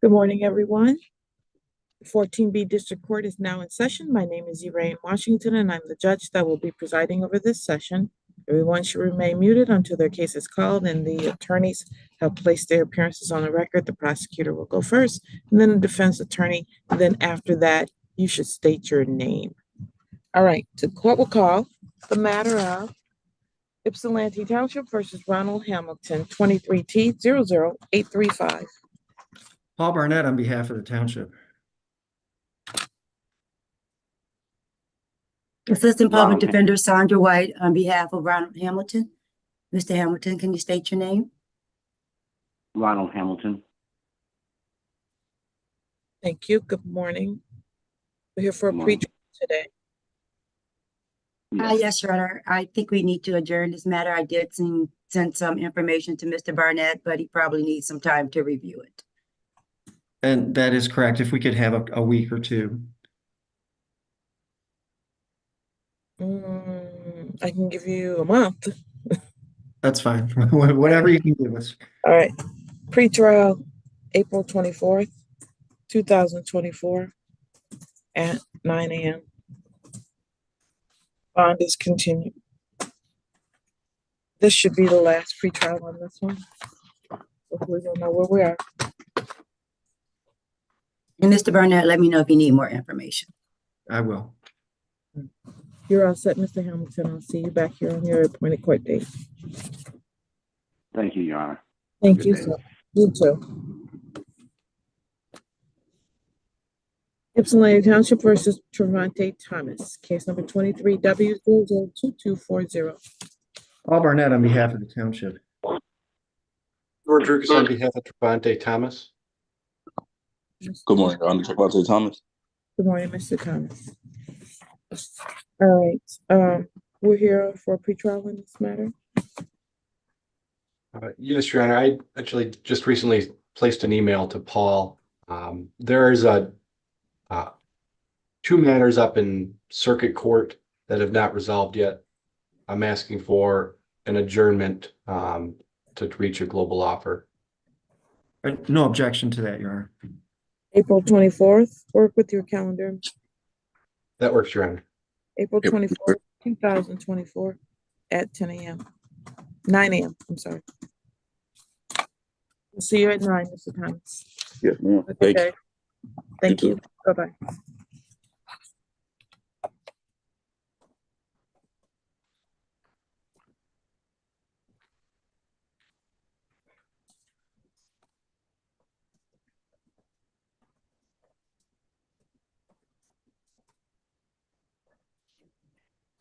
Good morning, everyone. 14B District Court is now in session. My name is MIWashington, and I'm the judge that will be presiding over this session. Everyone should remain muted until their case is called and the attorneys have placed their appearances on the record. The prosecutor will go first, and then the defense attorney, and then after that, you should state your name. All right, the court will call the matter of Ypsilanti Township versus Ronald Hamilton, 23T00835. Paul Barnett on behalf of the township. Assistant Public Defender Sandra White on behalf of Ronald Hamilton. Mr. Hamilton, can you state your name? Ronald Hamilton. Thank you. Good morning. We're here for a pre-trial today. Yes, Your Honor. I think we need to adjourn this matter. I did send some information to Mr. Barnett, but he probably needs some time to review it. And that is correct. If we could have a week or two. I can give you a month. That's fine. Whatever you can give us. All right. Pre-trial, April 24th, 2024 at 9 a.m. Bond is continued. This should be the last pre-trial on this one. Hopefully we'll know where we are. And Mr. Barnett, let me know if you need more information. I will. You're all set, Mr. Hamilton. I'll see you back here on your appointed court date. Thank you, Your Honor. Thank you, sir. You too. Ypsilanti Township versus Trevante Thomas, case number 23W002240. Paul Barnett on behalf of the township. George Lucas on behalf of Trevante Thomas. Good morning, Your Honor. Trevante Thomas. Good morning, Mr. Thomas. All right. We're here for a pretrial in this matter. Yes, Your Honor. I actually just recently placed an email to Paul. There is two matters up in circuit court that have not resolved yet. I'm asking for an adjournment to reach a global offer. No objection to that, Your Honor. April 24th, work with your calendar. That works, Your Honor. April 24th, 2024 at 10 a.m. 9 a.m. I'm sorry. We'll see you at 9, Mr. Thomas. Yes, ma'am. Okay. Thank you. Bye-bye.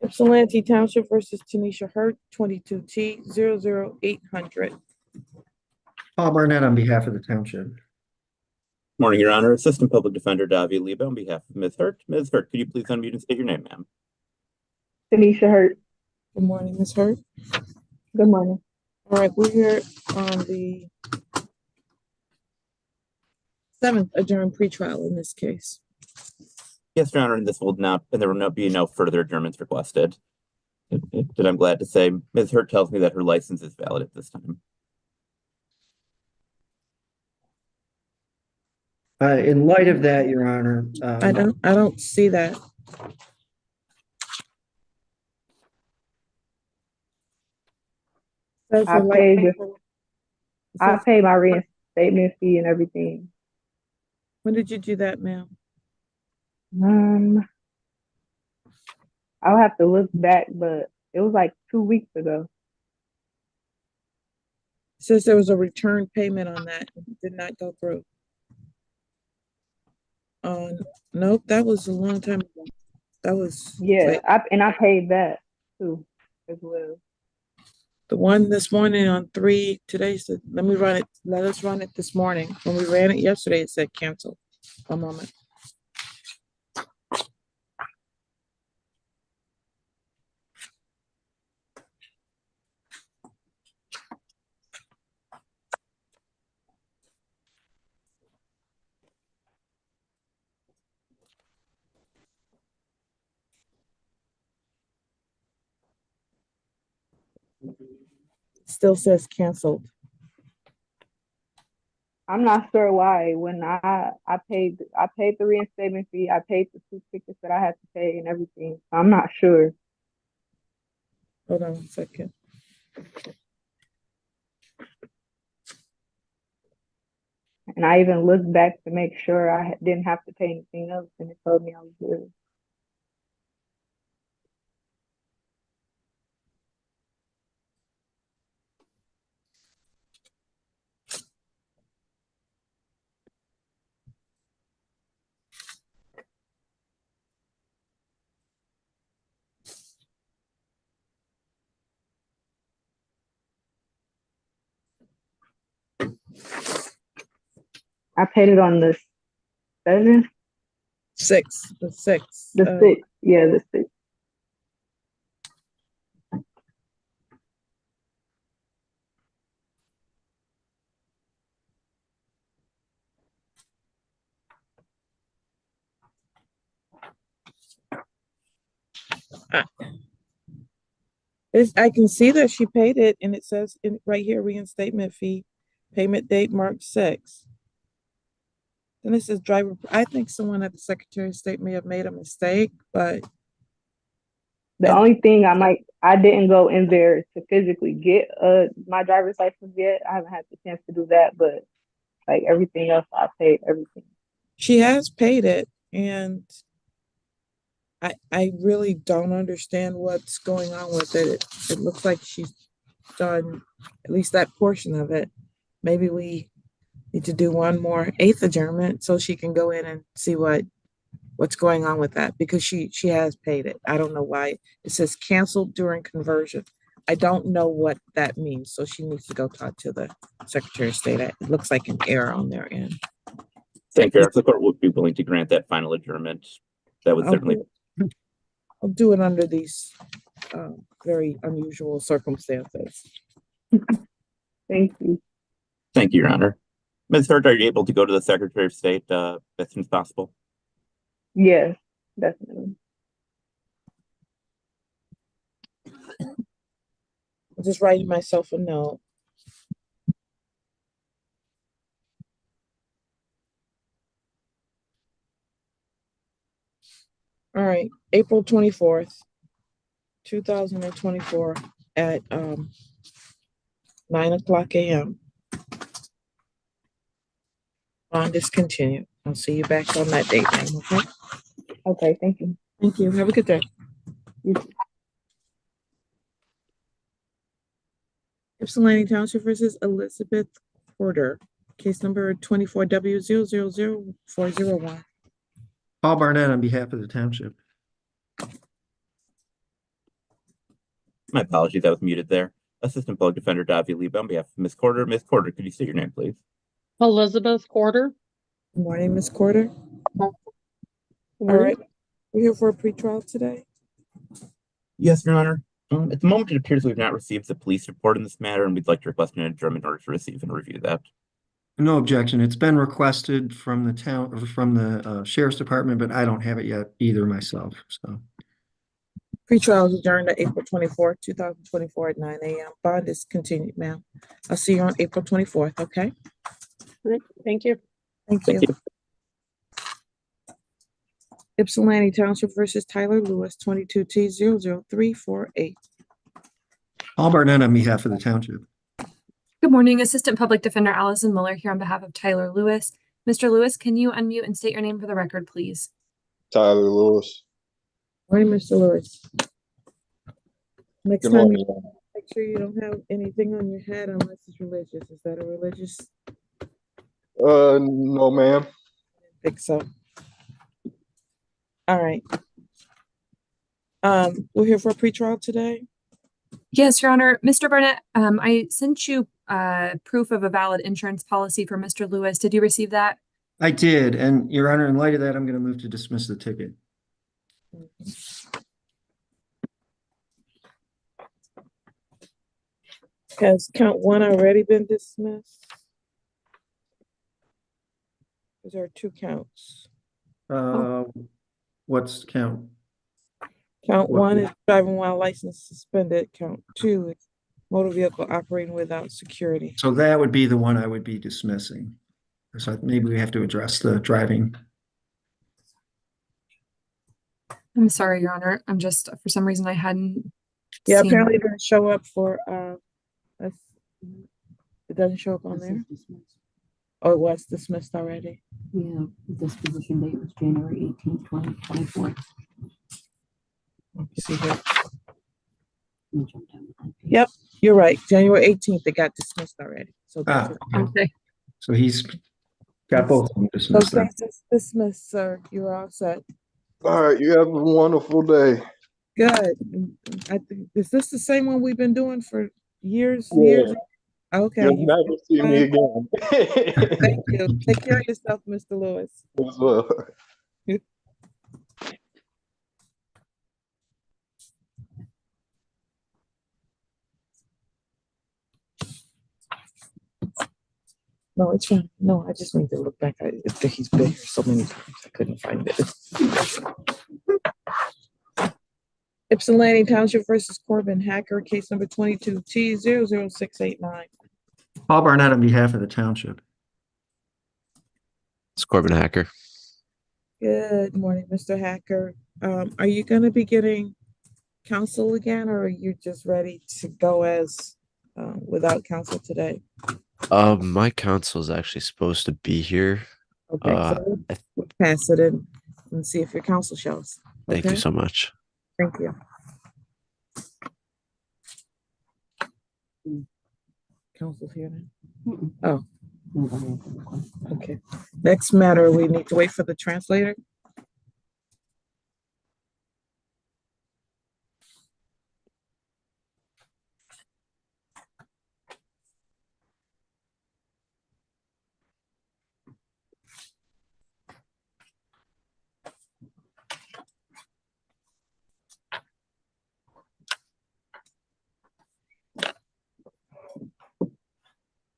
Ypsilanti Township versus Tanisha Hurt, 22T00800. Paul Barnett on behalf of the township. Morning, Your Honor. Assistant Public Defender Davia Liba on behalf of Ms. Hurt. Ms. Hurt, could you please unmute and state your name, ma'am? Tanisha Hurt. Good morning, Ms. Hurt. Good morning. All right, we're here on the 7th adjourned pretrial in this case. Yes, Your Honor, and there will be no further adjournments requested. And I'm glad to say Ms. Hurt tells me that her license is valid at this time. In light of that, Your Honor, I don't see that. I paid my reinstatement fee and everything. When did you do that, ma'am? I'll have to look back, but it was like 2 weeks ago. It says there was a return payment on that. It did not go through. Nope, that was a long time ago. That was I paid that too as well. The one this morning on 3 today said, let us run it this morning. When we ran it yesterday, it said cancel. A moment. Still says canceled. I'm not sure why. When I paid the reinstatement fee, I paid the 2 tickets that I had to pay and everything. I'm not sure. Hold on a second. And I even looked back to make sure I didn't have to pay anything else, and it told me I was good. I paid it on the 7th, The 6th. the 6th. Yeah, the 6th. I can see that she paid it, and it says right here, reinstatement fee, payment date March 6th. Then it says driver. I think someone at the Secretary of State may have made a mistake, but The And- only thing I didn't go in there to physically get my driver's license yet. I haven't had the chance to do that, but like everything else, I paid everything. she has paid it, and I really don't understand what's going on with it. It looks like she's done at least that portion of it. Maybe we need to do one more 8th adjournment so she can go in and see what's going on with that, because she has paid it. I don't know why. It says canceled during conversion. I don't know what that means, so she needs to go talk to the Secretary of State. It looks like an error on their end. Thank you. If the court would be willing to grant that final adjournment, that would certainly. I'll do it under these very unusual circumstances. Thank you. Thank you, Your Honor. Ms. Hurd, are you able to go to the Secretary of State as soon as possible? Yes, definitely. I'm just writing myself a note. All right, April 24th, 2024 at 9:00 a.m. On discontinued. I'll see you back on that date, ma'am, okay? Okay, thank you. Thank you. Have a good day. You too. Ypsilanti Township versus Elizabeth Porter, case number 24W000401. Paul Barnett on behalf of the township. My apologies, I was muted there. Assistant Public Defender Davi Lieb on behalf of Ms. Corder. Ms. Corder, could you state your name, please? Elizabeth Porter. Good morning, Ms. Corder. Good All morning. right, we're here for a pretrial today. Yes, Your Honor. At the moment, it appears we've not received the police report in this matter, and we'd like to request an adjournment in order to receive and review that. No objection. It's been requested from the town, or from the sheriff's department, but I don't have it yet either myself, so. Pretrial is adjourned to April 24th, 2024 at 9 a.m. Bond is continued, ma'am. I'll see you on April 24th, okay? All right, thank you. Thank Thank you. you. Ypsilanti Township versus Tyler Lewis, 22T00348. Paul Barnett on behalf of the township. Good morning, Assistant Public Defender Allison Muller here on behalf of Tyler Lewis. Mr. Lewis, can you unmute and state your name for the record, please? Tyler Lewis. Morning, Mr. Lewis. Next Good time, morning. make sure you don't have anything on your head unless it's religious. Is that a religious? No, ma'am. I think so. All right. We're here for a pretrial today. Yes, Your Honor. Mr. Barnett, I sent you proof of a valid insurance policy for Mr. Lewis. Did you receive that? I did, and Your Honor, in light of that, I'm going to move to dismiss the ticket. Has count 1 already been dismissed? Because there are 2 counts. What's count? Count What- 1 is driving while license suspended. Count 2 is motor vehicle operating without security. So that would be the one I would be dismissing. So maybe we have to address the driving. I'm sorry, Your Honor. I'm just, for some reason, I hadn't Yeah, seen apparently that. it didn't show up for, us- it doesn't show up on there. Oh, it was dismissed already. Yeah, disposition date was January 18th, 2024. Let me see here. Yep, you're right. January 18th, it got dismissed already. So that's Okay. Okay. So he's got both of them dismissed then. case is dismissed, sir. You're all set. All right, you have a wonderful day. Good. I think, is this the same one we've been doing for years? Yeah. Years? Okay. You'll never see me again. Thank you. Take care of yourself, Mr. Lewis. As well. No, it's fine. No, I just need to look back. I think he's been here so many times. I couldn't find it. Ypsilanti Township versus Corbin Hacker, case number 22 T00689. Paul Barnett on behalf of the township. It's Corbin Hacker. Good morning, Mr. Hacker. Are you going to be getting counsel again, or are you just ready to go as without counsel today? My counsel is actually supposed to be here. Okay, so we'll pass it in and see if your counsel shows. Thank you so much. Thank you. Counsel's here now? Oh. Okay. Next matter, we need to wait for the translator.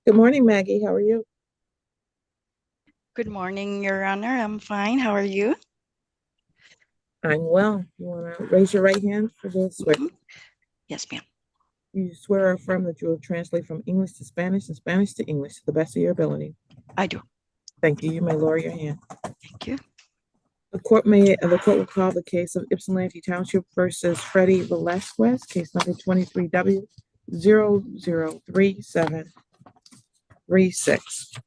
Good morning, Maggie. How are you? Good morning, Your Honor. I'm fine. How are you? I'm well. You want to raise your right hand for the swear? Yes, ma'am. You swear or affirm that you will translate from English to Spanish and Spanish to English to the best of your ability? I do. Thank you. You may lower your hand. Thank you. The court will call the case of Ypsilanti Township versus Freddie Velasquez, case number 23W003736.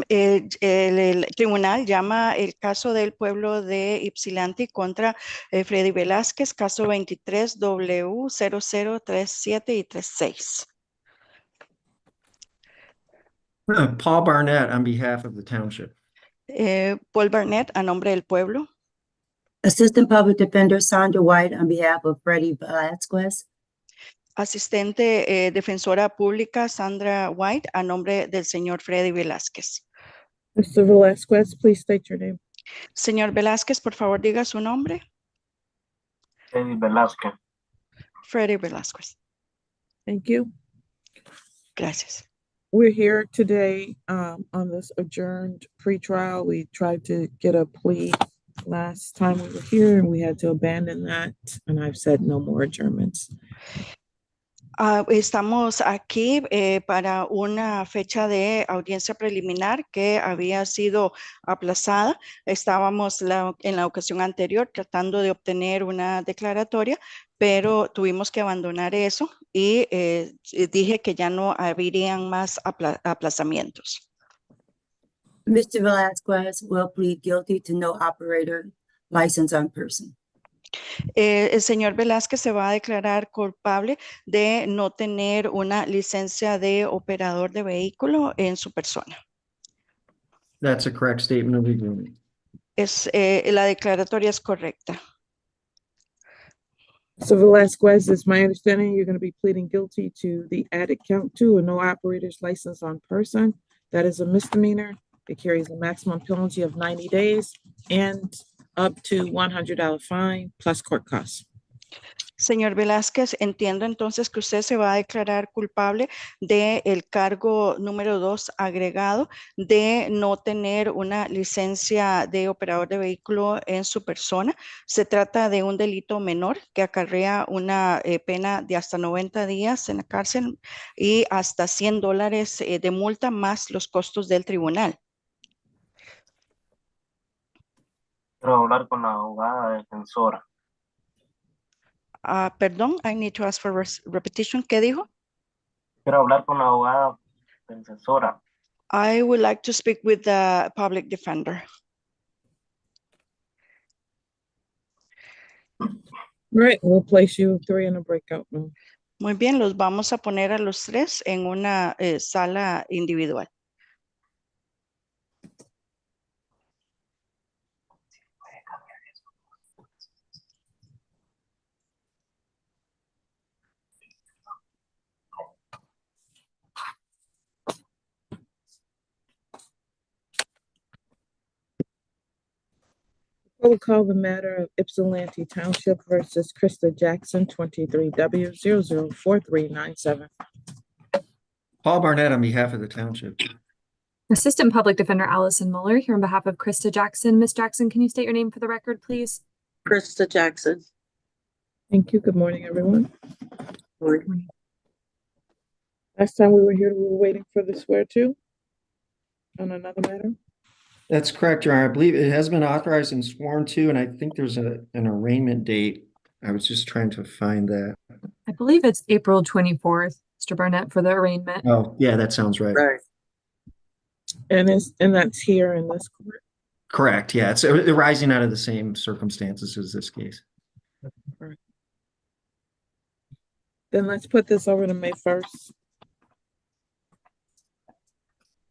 El tribunal llama el caso del pueblo de Ypsilanti contra Freddy Velázquez, caso 23W003736. Paul Barnett on behalf of the township. Paul Barnett, a nombre del pueblo. Assistant Public Defender Sandra White on behalf of Freddie Velasquez. Asistente defensora pública Sandra White, a nombre del señor Freddy Velázquez. Mr. Velasquez, please state your name. Señor Velázquez, por favor, diga su nombre. Freddy Velázquez. Freddy Velázquez. Thank you. Gracias. We're here today on this adjourned pretrial. We tried to get a plea last time we were here and we had to abandon that. And I've said no more adjournments. Estamos aquí para una fecha de audiencia preliminar que había sido aplazada. Estábamos en la ocasión anterior tratando de obtener una declaratoria, pero tuvimos que abandonar eso y dije que ya no habrían más aplazamientos. Mr. Velasquez will plead guilty to no operator license on person. El señor Velázquez se va a declarar culpable de no tener una licencia de operador de vehículo en su persona. That's a correct statement of the agreement. La declaratoria es correcta. So Velasquez, it's my understanding you're going to be pleading guilty to the added count 2, a no operator's license on person. That is a misdemeanor. It carries a maximum penalty of 90 days and up to $100 fine plus court costs. Señor Velázquez, entiendo entonces que usted se va a declarar culpable del cargo número 2 agregado de no tener una licencia de operador de vehículo en su persona. Se trata de un delito menor que acarrea una pena de hasta 90 días en la cárcel y hasta $100 de multa más los costos del tribunal. Quiero hablar con la abogada defensora. Perdón, I need to ask for repetition. ¿Qué dijo? Quiero hablar con la abogada defensora. I would like to speak with the public defender. Right, we'll place you three in a breakout room. Muy bien, los vamos a poner a los tres en una sala individual. We'll call the matter of Ypsilanti Township versus Krista Jackson, 23W004397. Paul Barnett on behalf of the township. Assistant Public Defender Allison Mueller here on behalf of Krista Jackson. Ms. Jackson, can you state your name for the record, please? Krista Jackson. Thank you. Good morning, everyone. Last time we were here, we were waiting for the swear to on another matter. That's correct, Your Honor. I believe it has been authorized and sworn to, and I think there's an arraignment date. I was just trying to find that. I believe it's April 24th, Mr. Barnett, for the arraignment. Oh, yeah, that sounds right. Right. And that's here in this court. Correct. Yeah, it's arising out of the same circumstances as this case. Then let's put this over to May 1st,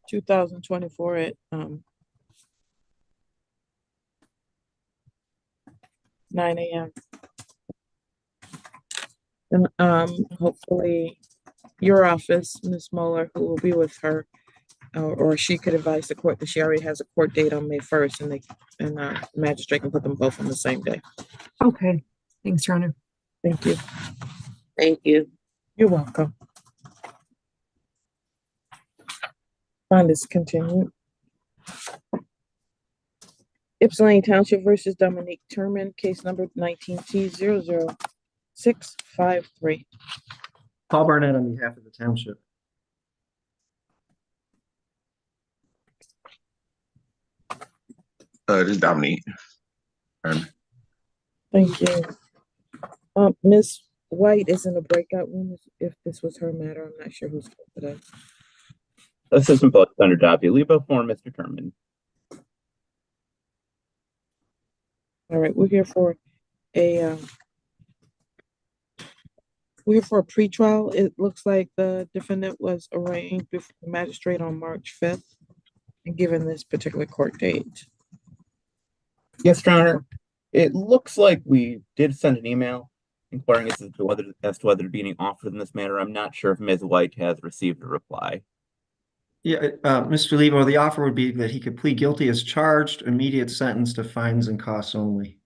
2024 at 9 a.m. And hopefully your office, Ms. Mueller, who will be with her, or she could advise the court that she already has a court date on May 1st, and the magistrate can put them both on the same day. Okay. Thanks, Your Honor. Thank you. Thank you. You're welcome. Fine, this continued. Ypsilanti Township versus Dominique Turman, case number 19T00653. Paul Barnett on behalf of the township. This is Dominique. Thank you. Ms. White is in a breakout room. If this was her matter, I'm not sure who's today. Assistant Public Defender Davia Lebo for Mr. Turman. All right, we're here for a pretrial. It looks like the defendant was arraigned before the magistrate on March 5th and given this particular court date. Yes, Your Honor. It looks like we did send an email inquiring as to whether to be any offered in this matter. I'm not sure if Ms. White has received a reply. Yeah, Mr. Lebo, the offer would be that he could plead guilty as charged, immediate sentence to fines and costs only.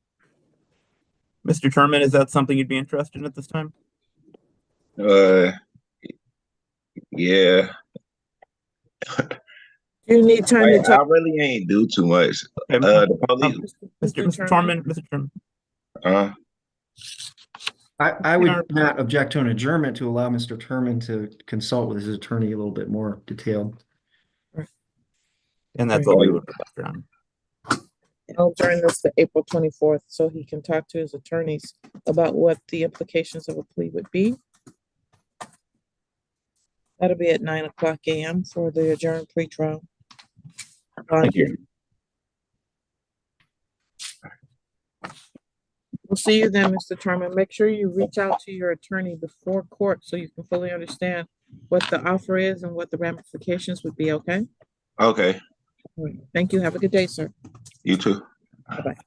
Mr. Turman, is that something you'd be interested in at this time? Yeah. You need time to I talk. really ain't do too much. Okay. The police. Mr. Turman. I would not object to an adjournment to allow Mr. Turman to consult with his attorney a little bit more detailed. And that's all we would request, Your Honor. I'll adjourn this to April 24th so he can talk to his attorneys about what the implications of a plea would be. That'll be at 9:00 a.m. for the adjourned pretrial. Thank you. We'll see you then, Mr. Turman. Make sure you reach out to your attorney before court so you can fully understand what the offer is and what the ramifications would be, okay? Okay. All right. Thank you. Have a good day, sir. You too. Bye-bye.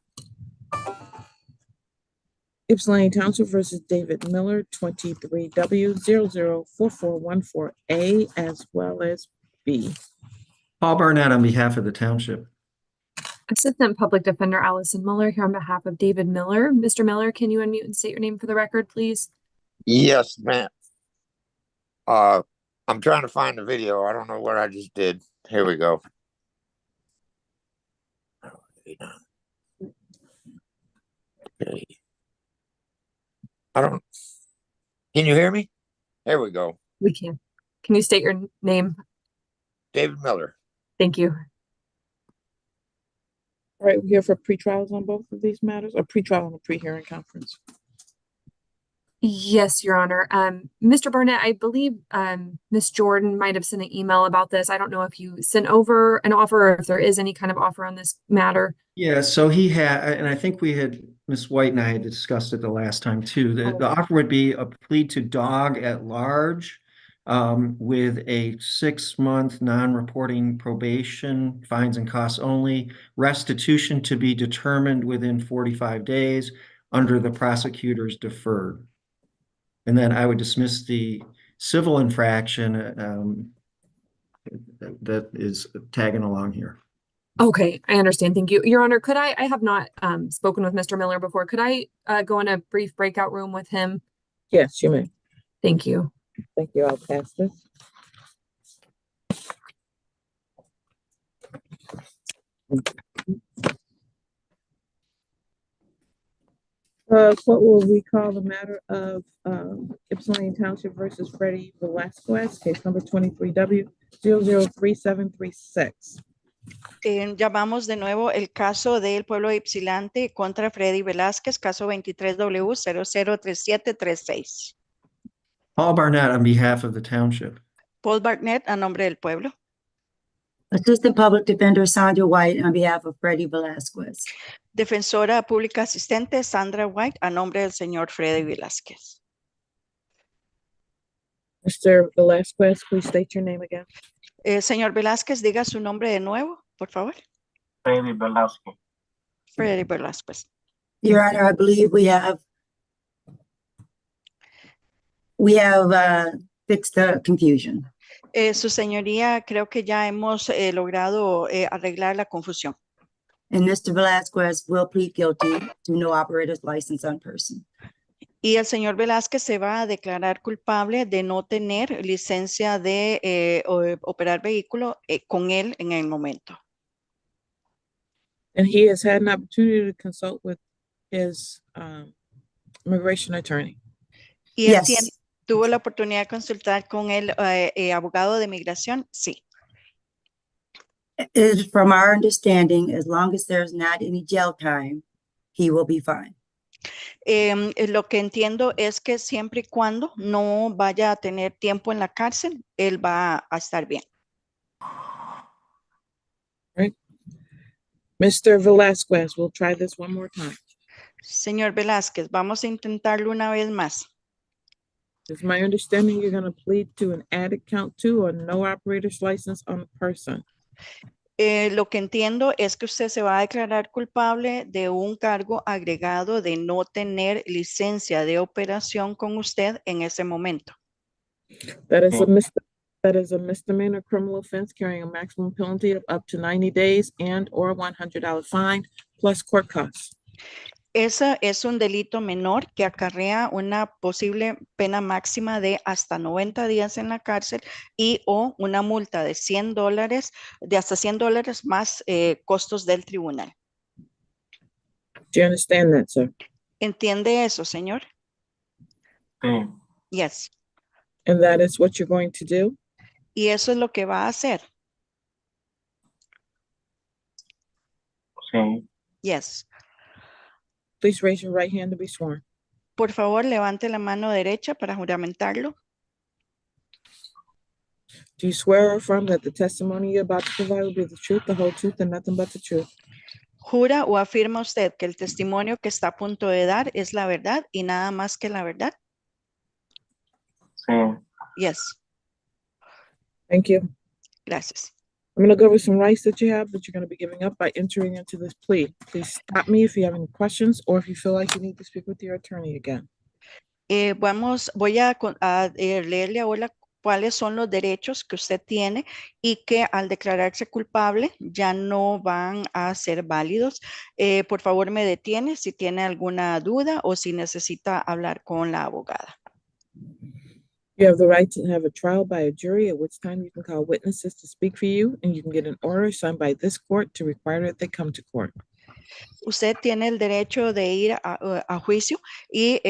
Ypsilanti Township versus David Miller, 23W004414A as well as B. Paul Barnett on behalf of the township. Assistant Public Defender Allison Muller here on behalf of David Miller. Mr. Miller, can you unmute and state your name for the record, please? Yes, ma'am. I'm trying to find the video. I don't know what I just did. Here we go. Okay. Can you hear me? There we go. We can. Can you state your name? David Miller. Thank you. All right, we're here for pre-trials on both of these matters, or pre-trial and a pre-hearing conference. Yes, Your Honor. Mr. Barnett, I believe Ms. Jordan might have sent an email about this. I don't know if you sent over an offer or if there is any kind of offer on this matter. Yeah, so he had, and I think Ms. White and I had discussed it the last time too. The offer would be a plea to dog at large with a 6-month non-reporting probation, fines and costs only, restitution to be determined within 45 days under the prosecutor's deferred. And then I would dismiss the civil infraction that is tagging along here. Okay, I understand. Thank you. Your Honor, could I have not spoken with Mr. Miller before. Could I go in a brief breakout room with him? Yes, you may. Thank you. Thank you. I'll pass this. What will we call the matter of Ypsilanti Township versus Freddie Velasquez, case number 23W003736. Llamamos de nuevo el caso del pueblo de Ypsilanti contra Freddy Velázquez, caso 23W003736. Paul Barnett on behalf of the township. Paul Barnett a nombre del pueblo. Assistant Public Defender Sandra White on behalf of Freddie Velasquez. Defensora Pública Asistente Sandra White a nombre del señor Freddy Velázquez. Mr. Velasquez, please state your name again. Señor Velázquez, diga su nombre de nuevo, por favor. Freddy Velázquez. Freddy Velázquez. Your Honor, I believe we have fixed the confusion. Su señoría, creo que ya hemos logrado arreglar la confusión. And Mr. Velasquez will plead guilty to no operator's license on person. Y el señor Velázquez se va a declarar culpable de no tener licencia de operar vehículo con él en el momento. And he has had an opportunity to consult with his immigration attorney. Y él tuvo la oportunidad de consultar con el abogado de migración, sí. It is from our understanding, as long as there's not any jail time, he will be fine. Lo que entiendo es que siempre y cuando no vaya a tener tiempo en la cárcel, él va a estar bien. Right. Mr. Velasquez, we'll try this one more time. Señor Velázquez, vamos a intentarlo una vez más. It's my understanding you're going to plead to an added count 2 or no operator's license on the person. Lo que entiendo es que usted se va a declarar culpable de un cargo agregado de no tener licencia de operación con usted en ese momento. That is a misdemeanor criminal offense carrying a maximum penalty of up to 90 days and or $100 fine plus court costs. Ese es un delito menor que acarrea una posible pena máxima de hasta 90 días en la cárcel y o una multa de $100, de hasta $100 más costos del tribunal. Do you understand that, sir? ¿Entiende eso, señor? Sí. Yes. And that is what you're going to do? Y eso es lo que va a hacer. Sí. Yes. Please raise your right hand to be sworn. Por favor, levante la mano derecha para juramentarlo. Do you swear or affirm that the testimony you're about to provide will be the truth, the whole truth, and nothing but the truth? ¿Jura o afirma usted que el testimonio que está a punto de dar es la verdad y nada más que la verdad? Sí. Yes. Thank you. Gracias. I'm going to go over some rights that you have that you're going to be giving up by entering into this plea. Please stop me if you have any questions or if you feel like you need to speak with your attorney again. Voy a leerle ahora cuáles son los derechos que usted tiene y que al declararse culpable ya no van a ser válidos. Por favor, me detiene si tiene alguna duda o si necesita hablar con la abogada. You have the right to have a trial by a jury, at which time you can call witnesses to speak for you, and you can get an order signed by this court to require that they come to court. Usted tiene el derecho de ir a juicio y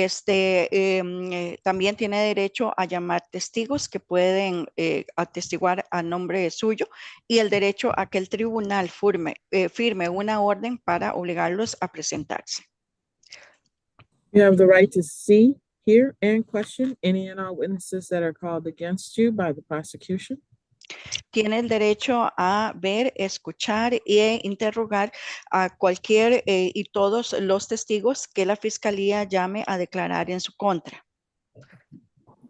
también tiene derecho a llamar testigos que pueden atestiguar a nombre suyo y el derecho a que el tribunal firme una orden para obligarlos a presentarse. You have the right to see, hear, and question any and all witnesses that are called against you by the prosecution. Tiene el derecho a ver, escuchar e interrogar a cualquier y todos los testigos que la fiscalía llame a declarar en su contra.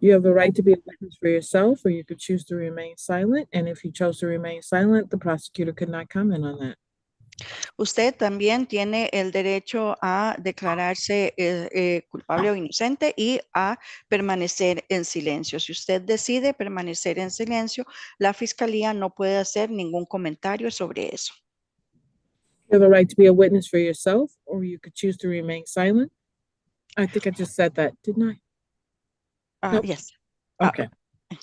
You have the right to be a witness for yourself, or you could choose to remain silent. And if you chose to remain silent, the prosecutor could not comment on that. Usted también tiene el derecho a declararse culpable o inocente y a permanecer en silencio. Si usted decide permanecer en silencio, la fiscalía no puede hacer ningún comentario sobre eso. You have the right to be a witness for yourself, or you could choose to remain silent. I think I just said that, didn't I? Nope. Yes. Okay.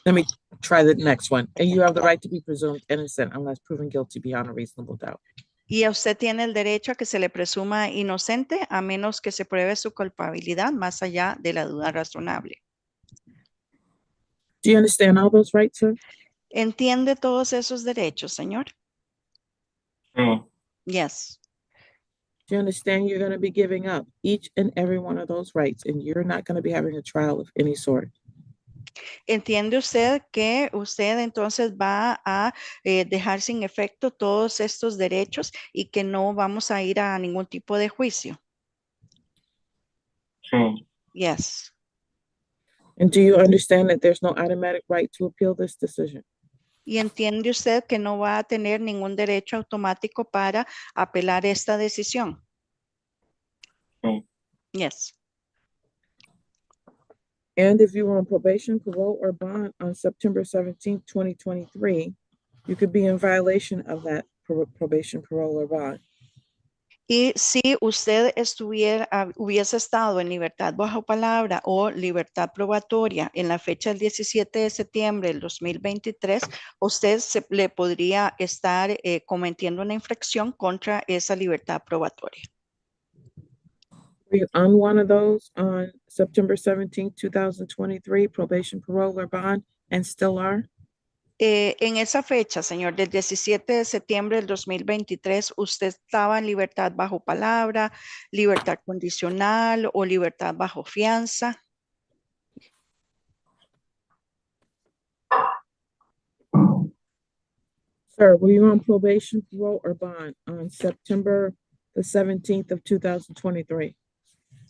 Let me try the next one. And you have the right to be presumed innocent unless proven guilty beyond a reasonable doubt. Y usted tiene el derecho a que se le presuma inocente a menos que se pruebe su culpabilidad más allá de la duda razonable. Do you understand all those rights, sir? ¿Entiende todos esos derechos, señor? Sí. Yes. Do you understand you're going to be giving up each and every one of those rights, and you're not going to be having a trial of any sort? ¿Entiende usted que usted entonces va a dejar sin efecto todos estos derechos y que no vamos a ir a ningún tipo de juicio? Sí. Yes. And do you understand that there's no automatic right to appeal this decision? ¿Y entiende usted que no va a tener ningún derecho automático para apelar esta decisión? Sí. Yes. And if you were on probation, parole, or bond on September 17th, 2023, you could be in violation of that probation, parole, or bond. Y si usted hubiese estado en libertad bajo palabra o libertad probatoria en la fecha del 17 de septiembre del 2023, usted le podría estar cometiendo una infracción contra esa libertad probatoria. Were you on one of those on September 17th, 2023, probation, parole, or bond, and still are? En esa fecha, señor, del 17 de septiembre del 2023, ¿usted estaba en libertad bajo palabra, libertad condicional o libertad bajo fianza? Sir, were you on probation, parole, or bond on September the 17th of 2023?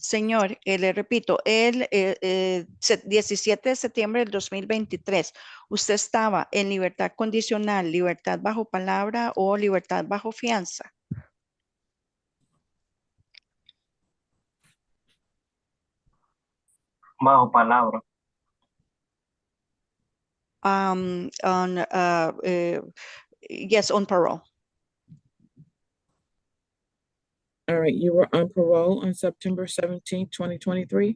Señor, le repito, el 17 de septiembre del 2023, ¿usted estaba en libertad condicional, libertad bajo palabra o libertad bajo fianza? Bajo palabra. Yes, on parole. All right, you were on parole on September 17th, 2023?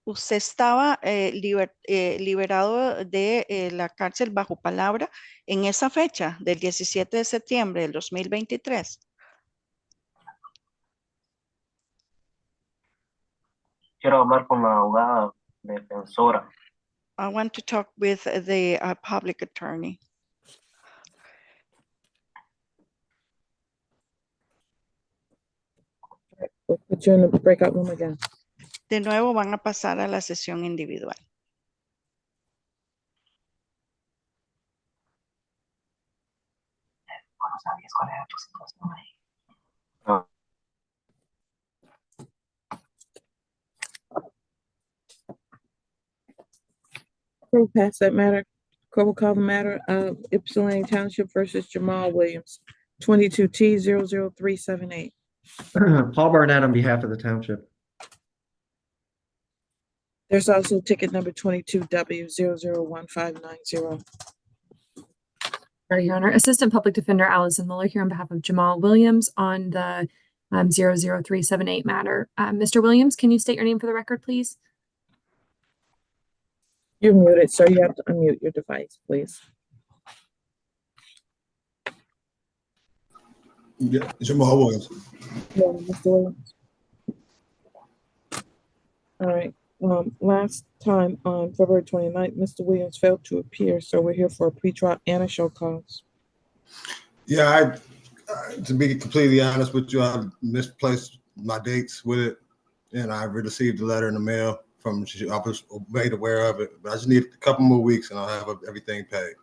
¿Usted estaba liberado de la cárcel bajo palabra en esa fecha del 17 de septiembre del 2023? Quiero hablar con la abogada defensora. I want to talk with the public attorney. We'll put you in the breakout room again. De nuevo van a pasar a la sesión individual. We'll pass that matter. Court will call the matter of Ypsilanti Township versus Jamal Williams, 22T00378. Paul Barnett on behalf of the township. There's also ticket number 22W001590. Sorry, Your Honor. Assistant Public Defender Allison Mueller here on behalf of Jamal Williams on the 00378 matter. Mr. Williams, can you state your name for the record, please? You're muted, sir. You have to unmute your device, please. Yeah, Jamal Williams. Yeah, Mr. Williams. All right. Last time on February 29th, Mr. Williams failed to appear, so we're here for a pretrial and a show cause. Yeah, to be completely honest with you, I misplaced my dates with it, and I received a letter in the mail from. I was made aware of it, but I just need a couple more weeks, and I'll have everything paid.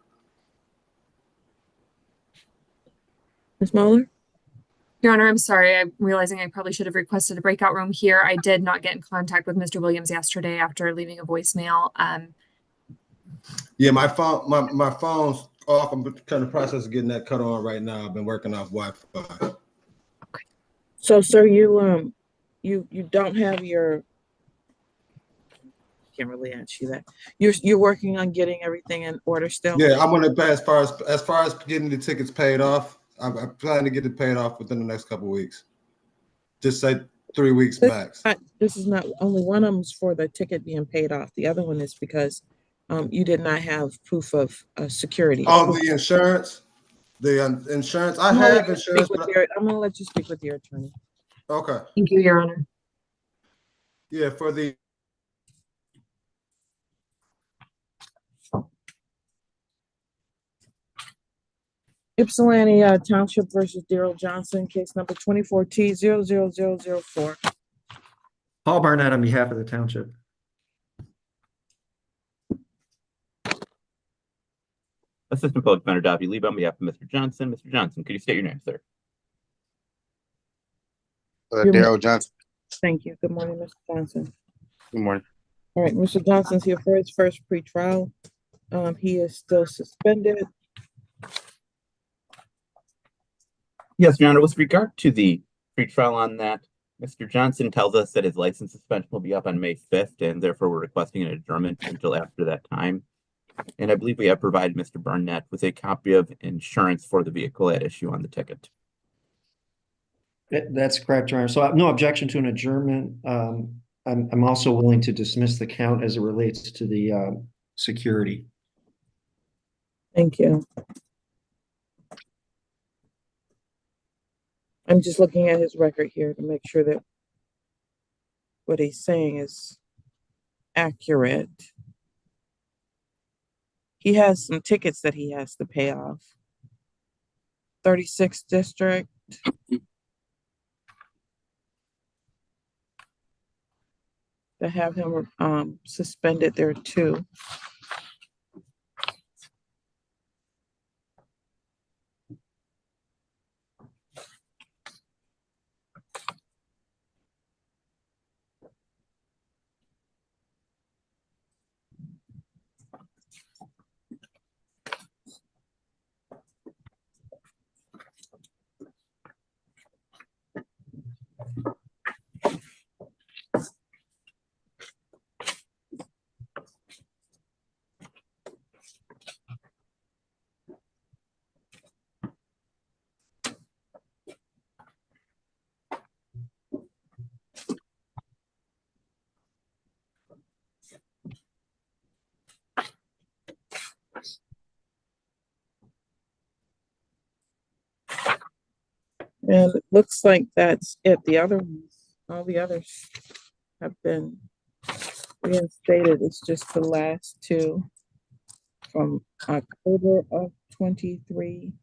Ms. Mueller? Your Honor, I'm sorry. I'm realizing I probably should have requested a breakout room here. I did not get in contact with Mr. Williams yesterday after leaving a voicemail. Yeah, my phone's off. I'm kind of the process of getting that cut on right now. I've been working off Wi-Fi. So, sir, you don't have your. Can't really ask you that. You're working on getting everything in order still. Yeah, I want to as far as getting the tickets paid off. I'm planning to get it paid off within the next couple of weeks. Just say 3 weeks max. This is not only one of them's for the ticket being paid off. The other one is because you did not have proof of security. Oh, the insurance. The insurance. I have insurance. I'm going to let you speak with your attorney. Okay. Thank you, Your Honor. Yeah, for the. Ypsilanti Township versus Daryl Johnson, case number 24T00004. Paul Barnett on behalf of the township. Assistant Public Defender W. Lieb on behalf of Mr. Johnson. Mr. Johnson, could you state your name, sir? Daryl Johnson. Thank you. Good morning, Mr. Johnson. Good morning. All right, Mr. Johnson's here for his first pretrial. He is still suspended. Yes, Your Honor. With regard to the pretrial on that, Mr. Johnson tells us that his license suspension will be up on May 5th, and therefore we're requesting an adjournment until after that time. And I believe we have provided Mr. Barnett with a copy of insurance for the vehicle at issue on the ticket. That's correct, Your Honor. So I have no objection to an adjournment. I'm also willing to dismiss the count as it relates to the security. Thank you. I'm just looking at his record here to make sure that what he's saying is accurate. He has some tickets that he has to pay off. 36th District. To have him suspended there too. And it looks like that's it. The other ones, all the others have been reinstated. It's just the last two from October of 23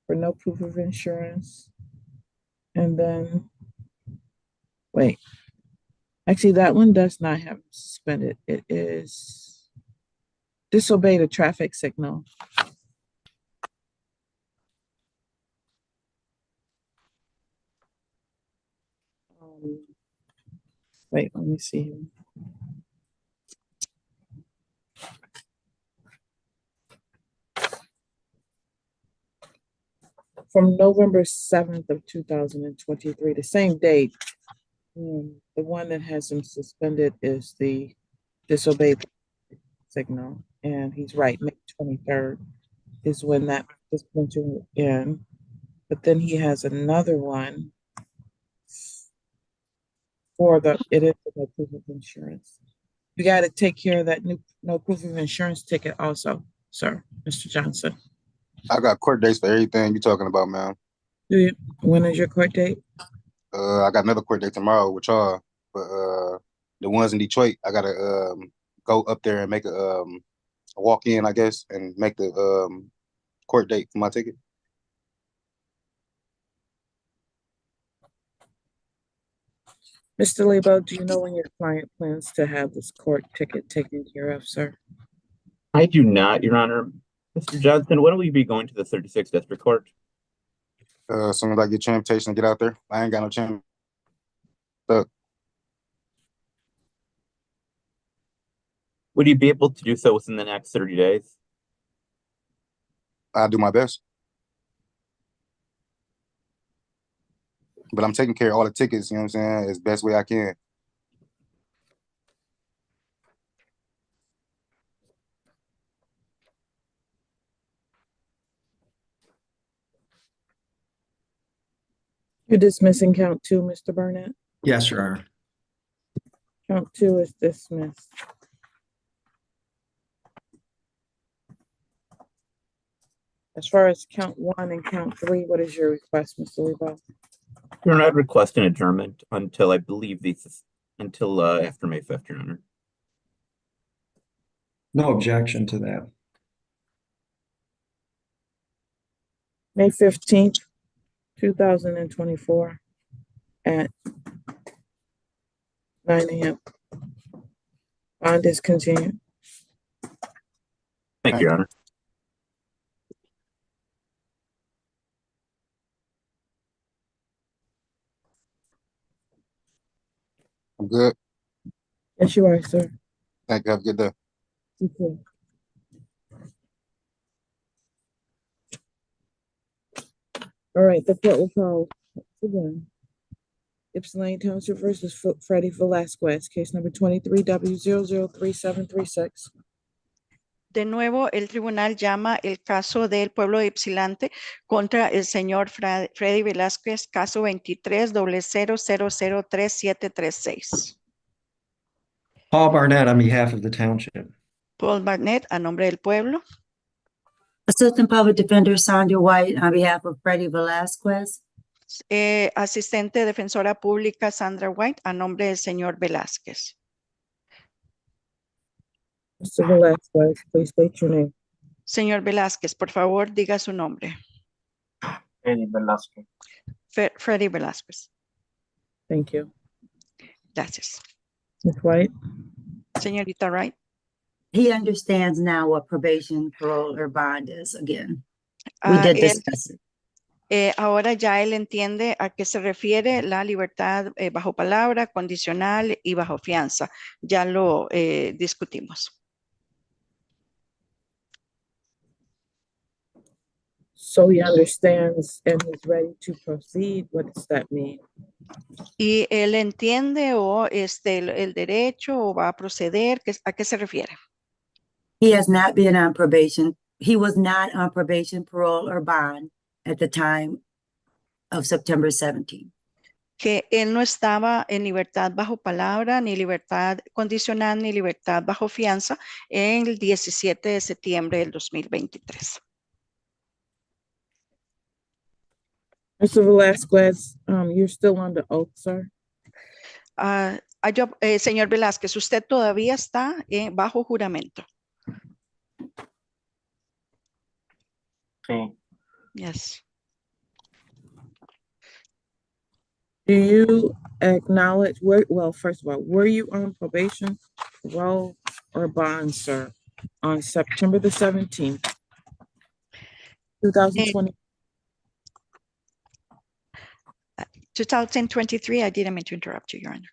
for no proof of insurance. And then, wait, actually that one does not have suspended. It is disobeyed a traffic signal. Wait, let me see. From November 7th of 2023, the same date. The one that has him suspended is the disobeyed the signal. And he's right, May 23rd is when that suspension will end. But then he has another one for it is no proof of insurance. You got to take care of that no proof of insurance ticket also, sir, Mr. Johnson. I got court dates for everything you talking about, man. Do you? When is your court date? I got another court date tomorrow with y'all, but the ones in Detroit, I gotta go up there and make a walk in, I guess, and make the court date for my ticket. Mr. Lebo, do you know when your client plans to have this court ticket taken care of, sir? I do not, Your Honor. Mr. Johnson, when will you be going to the 36th District Court? As soon as I get transportation to get out there, I ain't got no chance. Would you be able to do so within the next 30 days? I'll do my best. But I'm taking care of all the tickets, you know what I'm saying, as best way I can. You're dismissing count 2, Mr. Burnett? Yes, Your Honor. Count 2 is dismissed. As far as count 1 and count 3, what is your request, Mr. Lebo? Your Honor, I'd request an adjournment until I believe until after May 5th, Your Honor. No objection to that. May 15th, 2024 at 9 a.m. Bond is continued. Thank you, Your Honor. I'm good. Yes, you are, sir. Thank you. Have a good day. You too. All right, the court will call again. Ypsilanti Township versus Freddie Velasquez, case number 23W003736. De nuevo, el tribunal llama el caso del pueblo de Ypsilanti contra el señor Freddy Velázquez, caso 2300003736. Paul Barnett on behalf of the township. Paul Barnett, a nombre del pueblo. Assistant Public Defender Sandra White on behalf of Freddie Velasquez. Asistente Defensora Pública Sandra White, a nombre del señor Velázquez. Mr. Velasquez, please state your name. Señor Velázquez, por favor, diga su nombre. Freddy Velázquez. Freddy Velázquez. Thank you. Gracias. Ms. White? Señorita Wright. He understands now what probation, parole, or bond is again. We did discuss it. Ahora ya él entiende a qué se refiere la libertad bajo palabra, condicional y bajo fianza. Ya lo discutimos. So he understands and he's ready to proceed. What does that mean? Y él entiende o el derecho o va a proceder. ¿A qué se refiere? He has not been on probation. He was not on probation, parole, or bond at the time of September 17. Que él no estaba en libertad bajo palabra, ni libertad condicional, ni libertad bajo fianza en el 17 de septiembre del 2023. Mr. Velasquez, you're still under oath, sir? Señor Velázquez, usted todavía está bajo juramento. Sí. Yes. Do you acknowledge, well, first of all, were you on probation, parole, or bond, sir, on September the 17th, 2020? 2023, I didn't mean to interrupt you, Your Honor.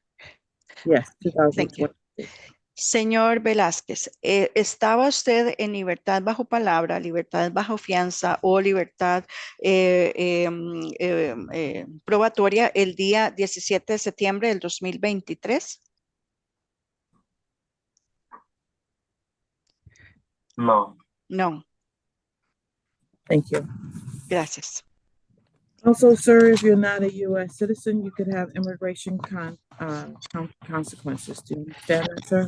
Yes, Thank you. 2020. Señor Velázquez, ¿estaba usted en libertad bajo palabra, libertad bajo fianza o libertad probatoria el día 17 de septiembre del 2023? No. No. Thank you. Gracias. Also, sir, if you're not a U.S. citizen, you could have immigration consequences. Do you understand that, sir?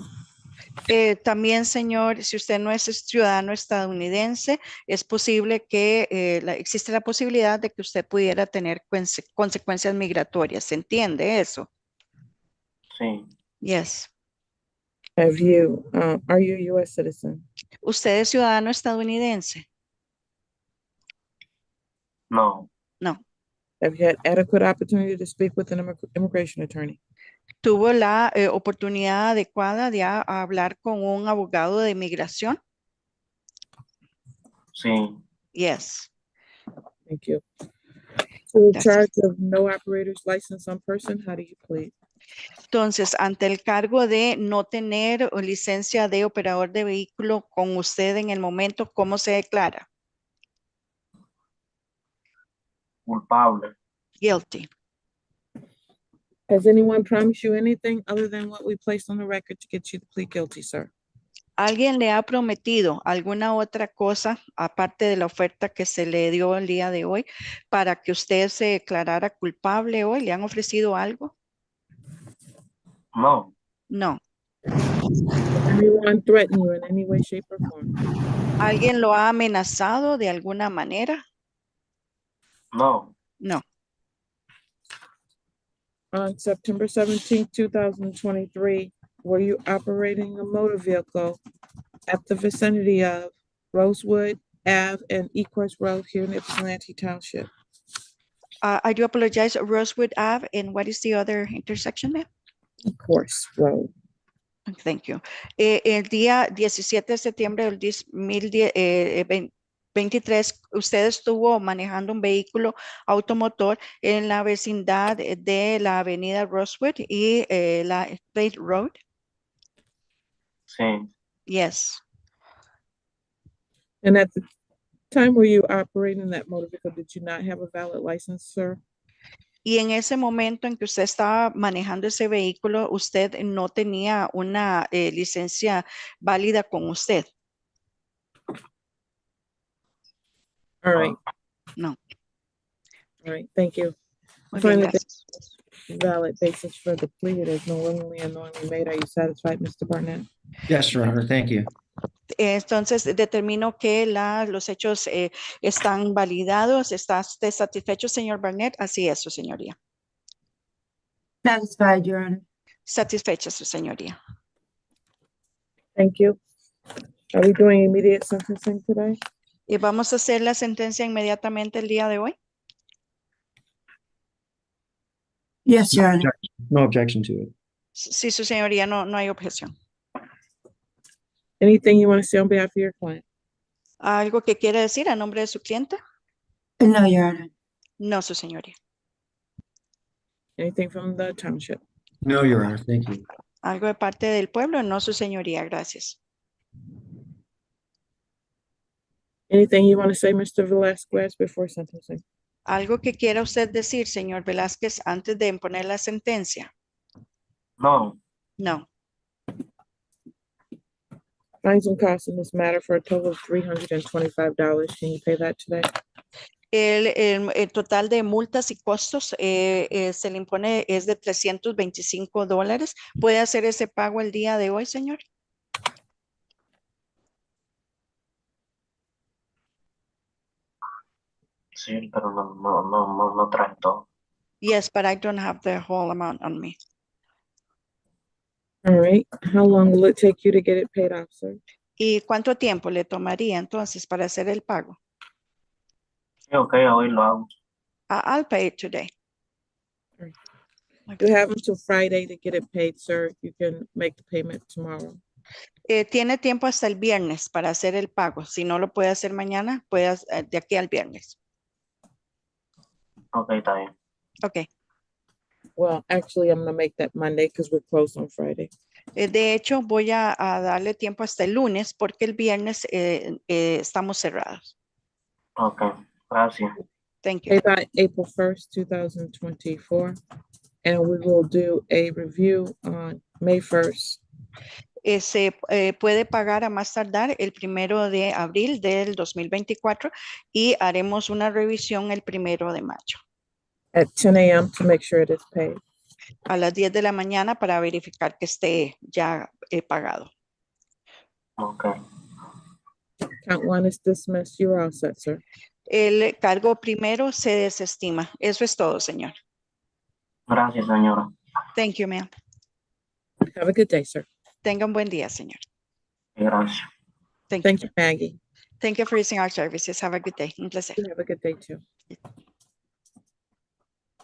También, señor, si usted no es ciudadano estadounidense, es posible que existe la posibilidad de que usted pudiera tener consecuencias migratorias. ¿Se entiende eso? Sí. Yes. Are you a U.S. citizen? ¿Usted es ciudadano estadounidense? No. No. Have you had adequate opportunity to speak with an immigration attorney? ¿Tuvo la oportunidad adecuada de hablar con un abogado de inmigración? Sí. Yes. Thank you. To the Gracias. charge of no operator's license on person, how do you plead? Entonces, ante el cargo de no tener licencia de operador de vehículo con usted en el momento, ¿cómo se declara? Culpable. Guilty. Has anyone promised you anything other than what we placed on the record to get you to plead guilty, sir? ¿Alguien le ha prometido alguna otra cosa aparte de la oferta que se le dio el día de hoy para que usted se declarara culpable hoy? ¿Le han ofrecido algo? No. No. Anyone threaten you in any way, shape, or form? ¿Alguien lo ha amenazado de alguna manera? No. No. On September 17th, 2023, were you operating a motor vehicle at the vicinity of Rosewood Ave and Equest Road here in Ypsilanti Township? I do apologize. Rosewood Ave, and what is the other intersection, ma'am? Equest Road. Thank you. El día 17 de septiembre del 2023, usted estuvo manejando un vehículo automotor en la vecindad de la avenida Rosewood y la State Road. Sí. Yes. And at the time were you operating that motor vehicle, did you not have a valid license, sir? Y en ese momento en que usted estaba manejando ese vehículo, usted no tenía una licencia válida con usted. All right. No. All right, thank you. I Muy bien, find that gracias. there's valid basis for the plea. It is no willingly and knowingly made. Are you satisfied, Mr. Barnett? Yes, Your Honor, thank you. Entonces determino que los hechos están validados. ¿Está usted satisfecho, señor Barnett? Así es, su señoría. Satisfied, Your Honor. Satisfecha, su señoría. Thank you. Are we doing immediate sentencing today? ¿Y vamos a hacer la sentencia inmediatamente el día de hoy? Yes, Your Honor. No objection to it. Sí, su señoría, no hay objeción. Anything you want to say on behalf of your client? ¿Algo que quiere decir a nombre de su cliente? No, Your Honor. No, su señoría. Anything from the township? No, Your Honor, thank you. ¿Algo de parte del pueblo? No, su señoría, gracias. Anything you want to say, Mr. Velazquez, before sentencing? ¿Algo que quiera usted decir, señor Velázquez, antes de imponer la sentencia? No. No. Fines and costs in this matter for a total of $325. Can you pay that today? El total de multas y costos se le impone es de $325. ¿Puede hacer ese pago el día de hoy, señor? Sí, pero no traje todo. Yes, but I don't have the whole amount on me. All right. How long will it take you to get it paid off, sir? ¿Y cuánto tiempo le tomaría entonces para hacer el pago? Sí, ok, hoy lo hago. I'll pay it today. You have until Friday to get it paid, sir. You can make the payment tomorrow. Tiene tiempo hasta el viernes para hacer el pago. Si no lo puede hacer mañana, puede de aquí al viernes. Ok, está bien. Ok. Well, actually, I'm going to make that Monday because we're closed on Friday. De hecho, voy a darle tiempo hasta el lunes porque el viernes estamos cerrados. Ok, gracias. Thank you. Pay by April 1st, 2024. And we will do a review on May 1st. se puede pagar a más tardar el 1 de abril del 2024 y haremos una revisión el 1 de mayo. At 10 a.m. to make sure it is paid. A las 10 de la mañana para verificar que esté ya pagado. Okay. Count 1 is dismissed. You are all set, sir. El cargo primero se desestima. Eso es todo, señor. Gracias, señora. Thank you, ma'am. Have a good day, sir. Tenga un buen día, señor. Gracias. Thank you, Maggie. Thank you for using our services. Have a good day. Un placer. You have a good day too.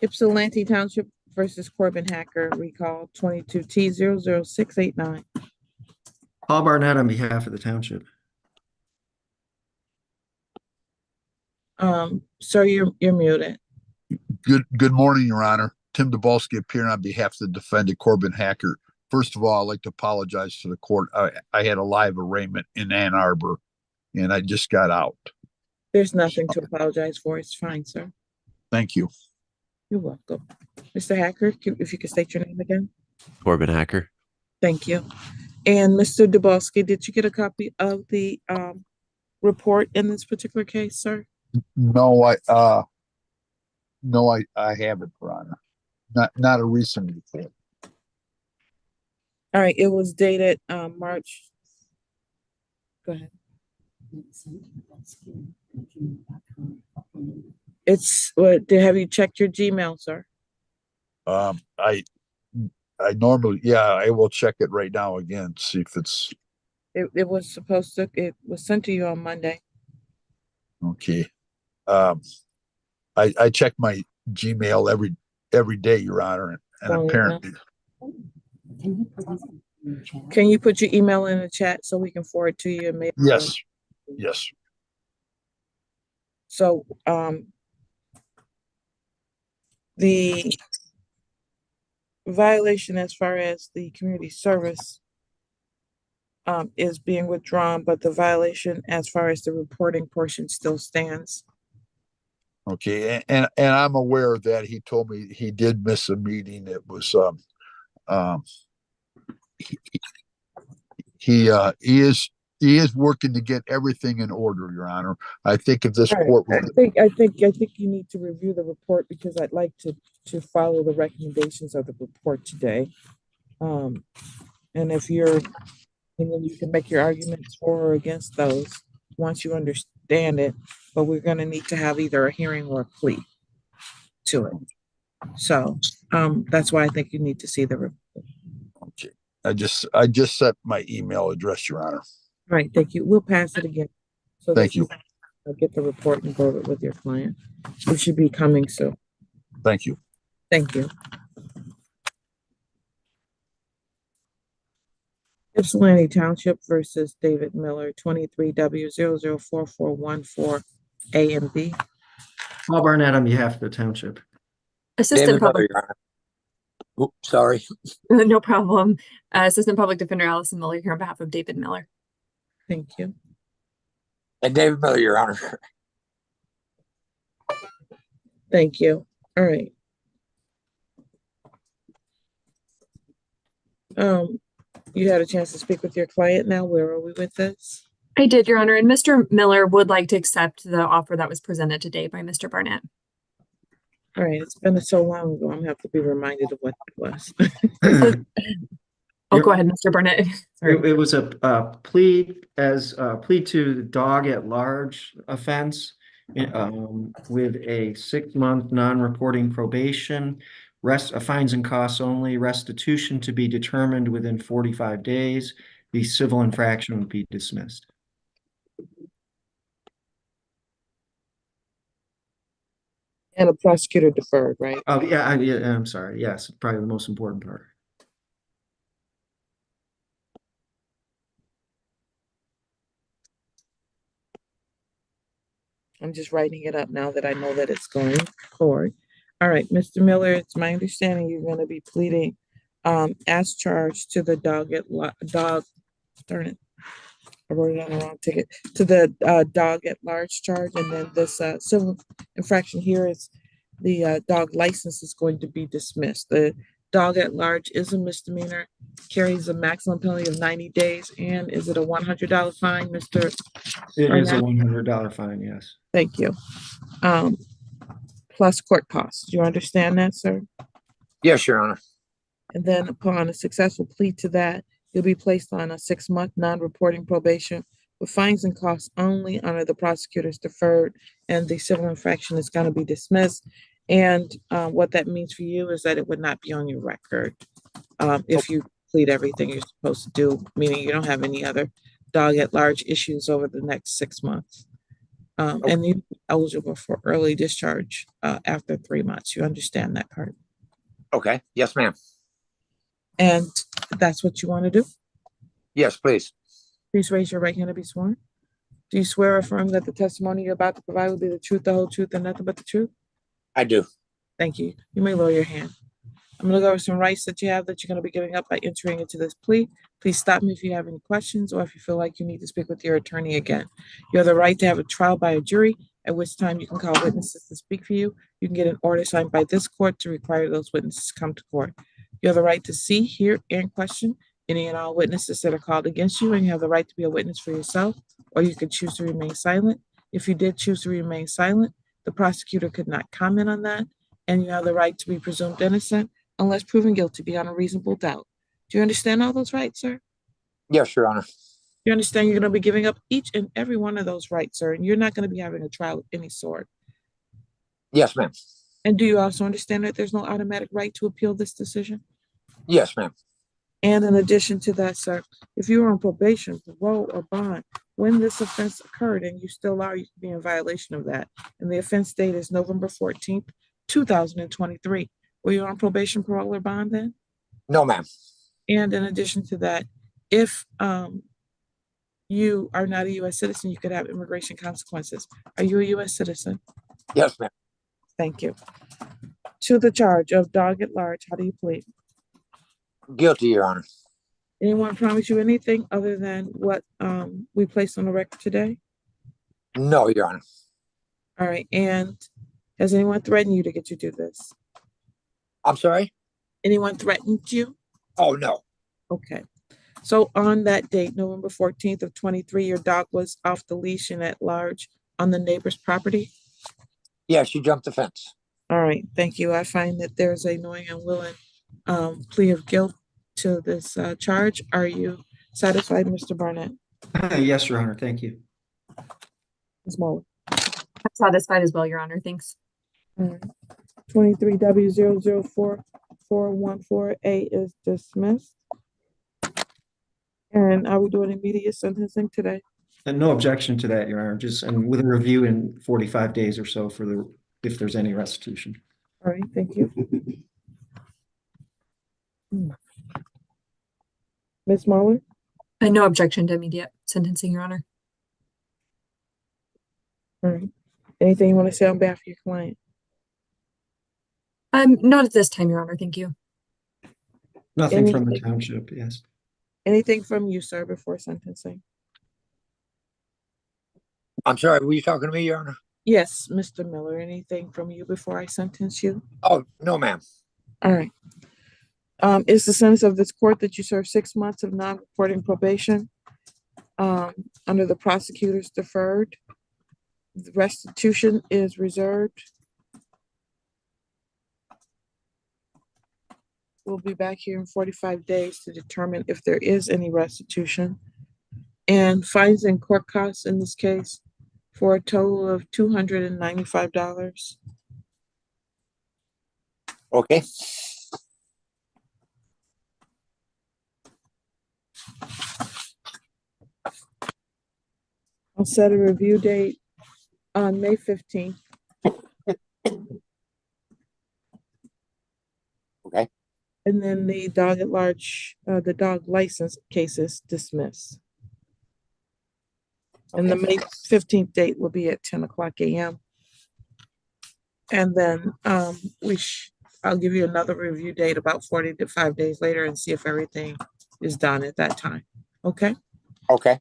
Ypsilanti Township versus Corbin Hacker, recall 22T00689. Paul Barnett on behalf of the township. Sir, you're muted. Good morning, Your Honor. Tim Dabalski appearing on behalf of the defendant Corbin Hacker. First of all, I'd like to apologize to the court. I had a live arraignment in Ann Arbor, and I just got out. There's nothing to apologize for. It's fine, sir. Thank you. You're welcome. Mr. Hacker, if you could state your name again. Corbin Hacker. Thank you. And Mr. Dabalski, did you get a copy of the report in this particular case, sir? No, I haven't, Your Honor. Not a recent report. All right, it was dated March. Go ahead. It's what? Have you checked your Gmail, sir? I normally, I will check it right now again, see if it's It was supposed to. It was sent to you on Monday. okay. I check my Gmail every day, Your Honor, and apparently. Can you put your email in the chat so we can forward to you? And maybe Yes. Yes. So the violation as far as the community service is being withdrawn, but the violation as far as the reporting portion still stands. Okay, and I'm aware of that. He told me he did miss a meeting. It was he is working to get everything in order, Your Honor. I think if this court I think you need to review the report because I'd like to follow the recommendations of the report today. And if and then you can make your arguments for or against those once you understand it, but we're going to need to have either a hearing or a plea to it. So that's why I think you need to see the report. Okay. I just set my email address, Your Honor. All right, thank you. We'll pass it again. So Thank you. Get the report and go over it with your client. It should be coming soon. Thank you. Thank you. Ypsilanti Township versus David Miller, 23W004414 A and B. Paul Barnett on behalf of the township. Assistant Public. Sorry. No problem. Assistant Public Defender Allison Miller here on behalf of David Miller. Thank you. And David Miller, Your Honor. Thank you. All right. You had a chance to speak with your client now. Where are we with this? I did, Your Honor, and Mr. Miller would like to accept the offer that was presented today by Mr. Barnett. All right, it's been so long ago, I'm gonna have to be reminded of what it was. Go ahead, Mr. Barnett. It was a plea to the dog at large offense with a 6-month non-reporting probation, fines and costs only, restitution to be determined within 45 days. The civil infraction would be dismissed. And a prosecutor deferred, right? Oh, yeah, I'm sorry. Yes, probably the most important part. I'm just writing it up now that I know that it's going forward. All right, Mr. Miller, it's my understanding you're going to be pleading as charged to the dog, darn it, I wrote it on the wrong ticket, to the dog at large charge, and then this civil infraction here is the dog license is going to be dismissed. The Dog at large is a misdemeanor, carries a maximum penalty of 90 days, and is it a $100 fine, Mr. It is a Burnett? $100 fine, yes. Thank you. Plus court costs. Do you understand that, sir? Yes, Your Honor. And then upon a successful plea to that, you'll be placed on a 6-month non-reporting probation with fines and costs only under the prosecutor's deferred, and the civil infraction is going to be dismissed. And what that means for you is that it would not be on your record if you plead everything you're supposed to do, meaning you don't have any other dog at large issues over the next 6 months. And you're eligible for early discharge after 3 months. You understand that part? Okay. Yes, ma'am. And that's what you want to do? Yes, please. Please raise your right hand to be sworn. Do you swear or affirm that the testimony you're about to provide will be the truth, the whole truth, and nothing but the truth? I do. Thank you. You may lower your hand. I'm going to go over some rights that you have that you're going to be giving up by entering into this plea. Please stop me if you have any questions or if you feel like you need to speak with your attorney again. You have the right to have a trial by a jury, at which time you can call witnesses to speak for you. You can get an order signed by this court to require those witnesses to come to court. You have the right to see, hear, and question any and all witnesses that are called against you, and you have the right to be a witness for yourself, or you could choose to remain silent. If you did choose to remain silent, the prosecutor could not comment on that, and you have the right to be presumed innocent unless proven guilty beyond a reasonable doubt. Do you understand all those rights, sir? Yes, Your Honor. You understand you're going to be giving up each and every one of those rights, sir, and you're not going to be having a trial of any sort. Yes, ma'am. And do you also understand that there's no automatic right to appeal this decision? Yes, ma'am. And in addition to that, sir, if you were on probation, parole, or bond, when this offense occurred, and you still are, you could be in violation of that. And the offense date is November 14th, 2023. Were you on probation, parole, or bond then? No, ma'am. And in addition to that, if you are not a U.S. citizen, you could have immigration consequences. Are you a U.S. citizen? Yes, ma'am. Thank you. To the charge of dog at large, how do you plead? Guilty, Your Honor. Anyone promise you anything other than what we placed on the record today? No, Your Honor. All right. And has anyone threatened you to get you to do this? I'm sorry? Anyone threatened you? Oh, no. Okay. So on that date, November 14th of 23, your dog was off the leash and at large on the neighbor's property? Yeah, she jumped the fence. All right. Thank you. I find that there's a knowing and willing plea of guilt to this charge. Are you satisfied, Mr. Barnett? Yes, Your Honor. Thank you. Ms. Muller? I'm satisfied as well, Your Honor. Thanks. 23W004414A is dismissed. And are we doing immediate sentencing today? And no objection to that, Your Honor, just, and with a review in 45 days or so for the, if there's any restitution. All right, thank you. Ms. Muller? No objection to immediate sentencing, Your Honor. All right. Anything you want to say on behalf of your client? Not at this time, Your Honor. Thank you. Nothing from the township, yes. Anything from you, sir, before sentencing? I'm sorry, were you talking to me, Your Honor? Yes, Mr. Miller. Anything from you before I sentence you? Oh, no, ma'am. All right. It's the sentence of this court that you serve 6 months of non-reporting probation under the prosecutor's deferred. The restitution is reserved. We'll be back here in 45 days to determine if there is any restitution. And fines and court costs in this case for a total of $295. Okay. I'll set a review date on May 15th. Okay. And then the dog at large, the dog license case is dismissed. And the May 15th date will be at 10:00 a.m. And then I'll give you another review date about 45 days later and see if everything is done at that time. Okay? Okay.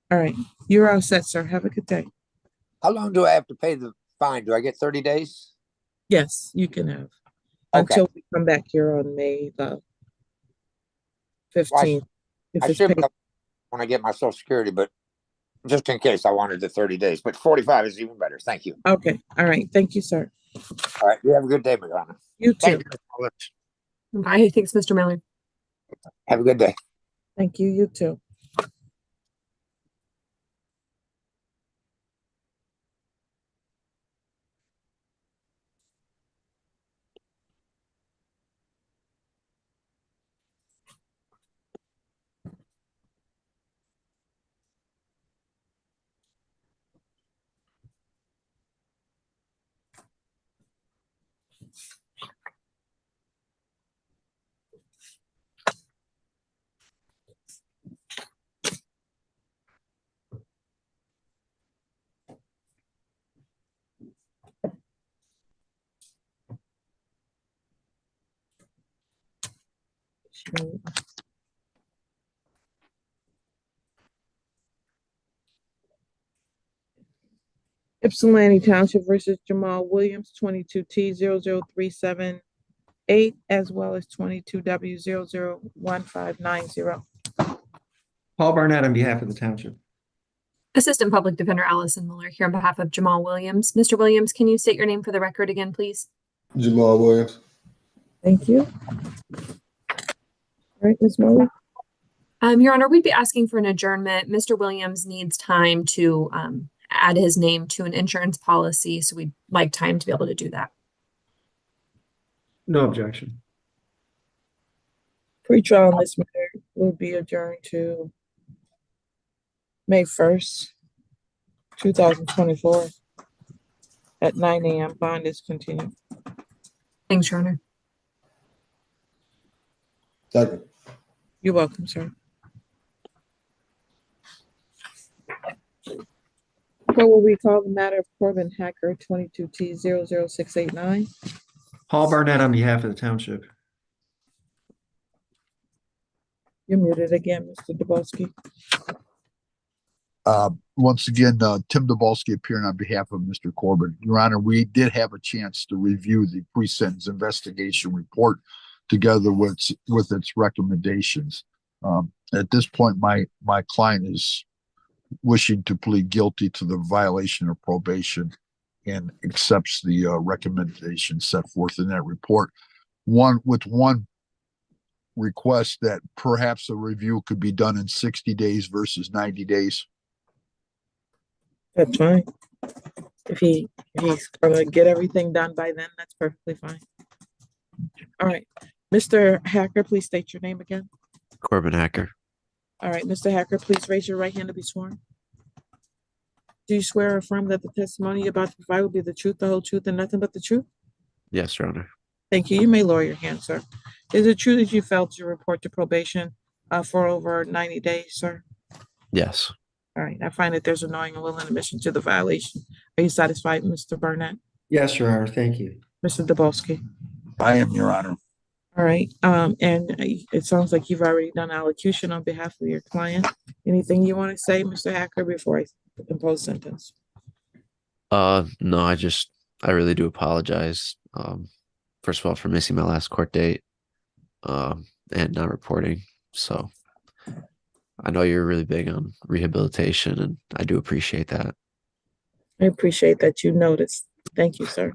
All right. You're all set, sir. Have a good day. How long do I have to pay the fine? Do I get 30 days? Yes, you can have. until we come back here on May the 15th. If I it's should paid. be able, when I get my social security, but just in case I wanted the 30 days, but 45 is even better. Thank you. Okay, all right. Thank you, sir. All right. You have a good day, Madonna. You too. Thank you. Bye. Thanks, Mr. Miller. Have a good day. Thank you. You too. Ypsilanti Township versus Jamal Williams, 22T00378, as well as 22W001590. Paul Barnett on behalf of the township. Assistant Public Defender Allison Miller here on behalf of Jamal Williams. Mr. Williams, can you state your name for the record again, please? Jamal Williams. Thank you. All right, Ms. Miller. Your Honor, we'd be asking for an adjournment. Mr. Williams needs time to add his name to an insurance policy, so we'd like time to be able to do that. No objection. Pre-trial on this matter will be adjourned to May 1st, 2024 at 9 a.m. Bond is continued. Thanks, Your Honor. Second. You're welcome, sir. What will we call the matter of Corbin Hacker, 22T00689? Paul Barnett on behalf of the township. You're muted again, Mr. Dabowski. Once again, Tim Dabalski appearing on behalf of Mr. Corbin. Your Honor, we did have a chance to review the pre-sentence investigation report together with its recommendations. At this point, my client is wishing to plead guilty to the violation of probation and accepts the recommendation set forth in that report. One request that perhaps a review could be done in 60 days versus 90 days. That's fine. If he's gonna get everything done by then, that's perfectly fine. All right, Mr. Hacker, please state your name again. Corbin Hacker. All right, Mr. Hacker, please raise your right hand to be sworn. Do you swear or affirm that the testimony you're about to provide will be the truth, the whole truth, and nothing but the truth? Yes, Your Honor. Thank you. You may lower your hand, sir. Is it true that you failed to report to probation for over 90 days, sir? Yes. All right, I find that there's a knowing and willing admission to the violation. Are you satisfied, Mr. Barnett? Yes, Your Honor. Thank you. Mr. Dabowski? I am, Your Honor. All right, and it sounds like you've already done allocution on behalf of your client. Anything you want to say, Mr. Hacker, before I impose sentence? No, I really do apologize. First of all, for missing my last court date, and not reporting. So I know you're really big on rehabilitation, and I do appreciate that. I appreciate that you noticed. Thank you, sir.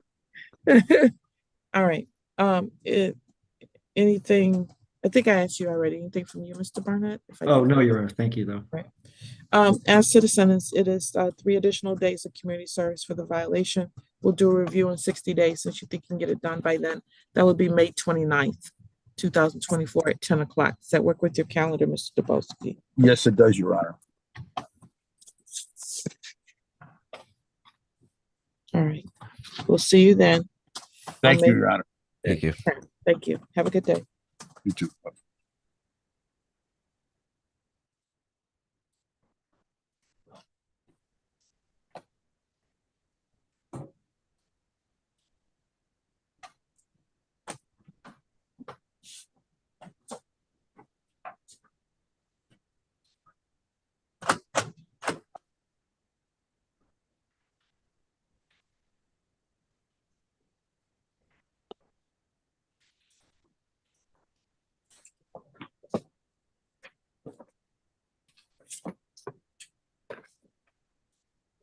All right. Anything, I think I asked you already, anything from you, Mr. Barnett? Oh, no, Your Honor. Thank you, though. Right. As to the sentence, it is 3 additional days of community service for the violation. We'll do a review in 60 days since you think you can get it done by then. That would be May 29th, 2024 at 10 o'clock. Does that work with your calendar, Mr. Dabowski? Yes, it does, Your Honor. All right. We'll see you then. Thank you, Your Honor. Thank you. Thank you. Have a good day. You too.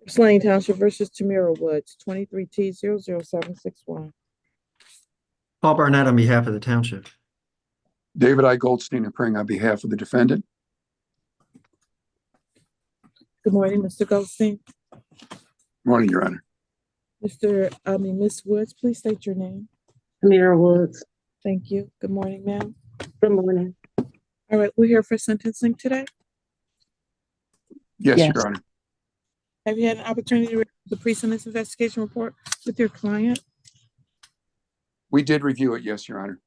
Slane Township versus Tamira Woods, 23T00761. Paul Barnett on behalf of the township. David I. Goldstein appearing on behalf of the defendant. Good morning, Mr. Goldstein. Morning, Your Honor. Miss Woods, please state your name. Tamira Woods. Thank you. Good morning, ma'am. Good morning. All right, we're here for sentencing today. Yes, Yes. Your Honor. Have you had an opportunity to read the pre-sentence investigation report with your client? We did review it, yes, Your Honor.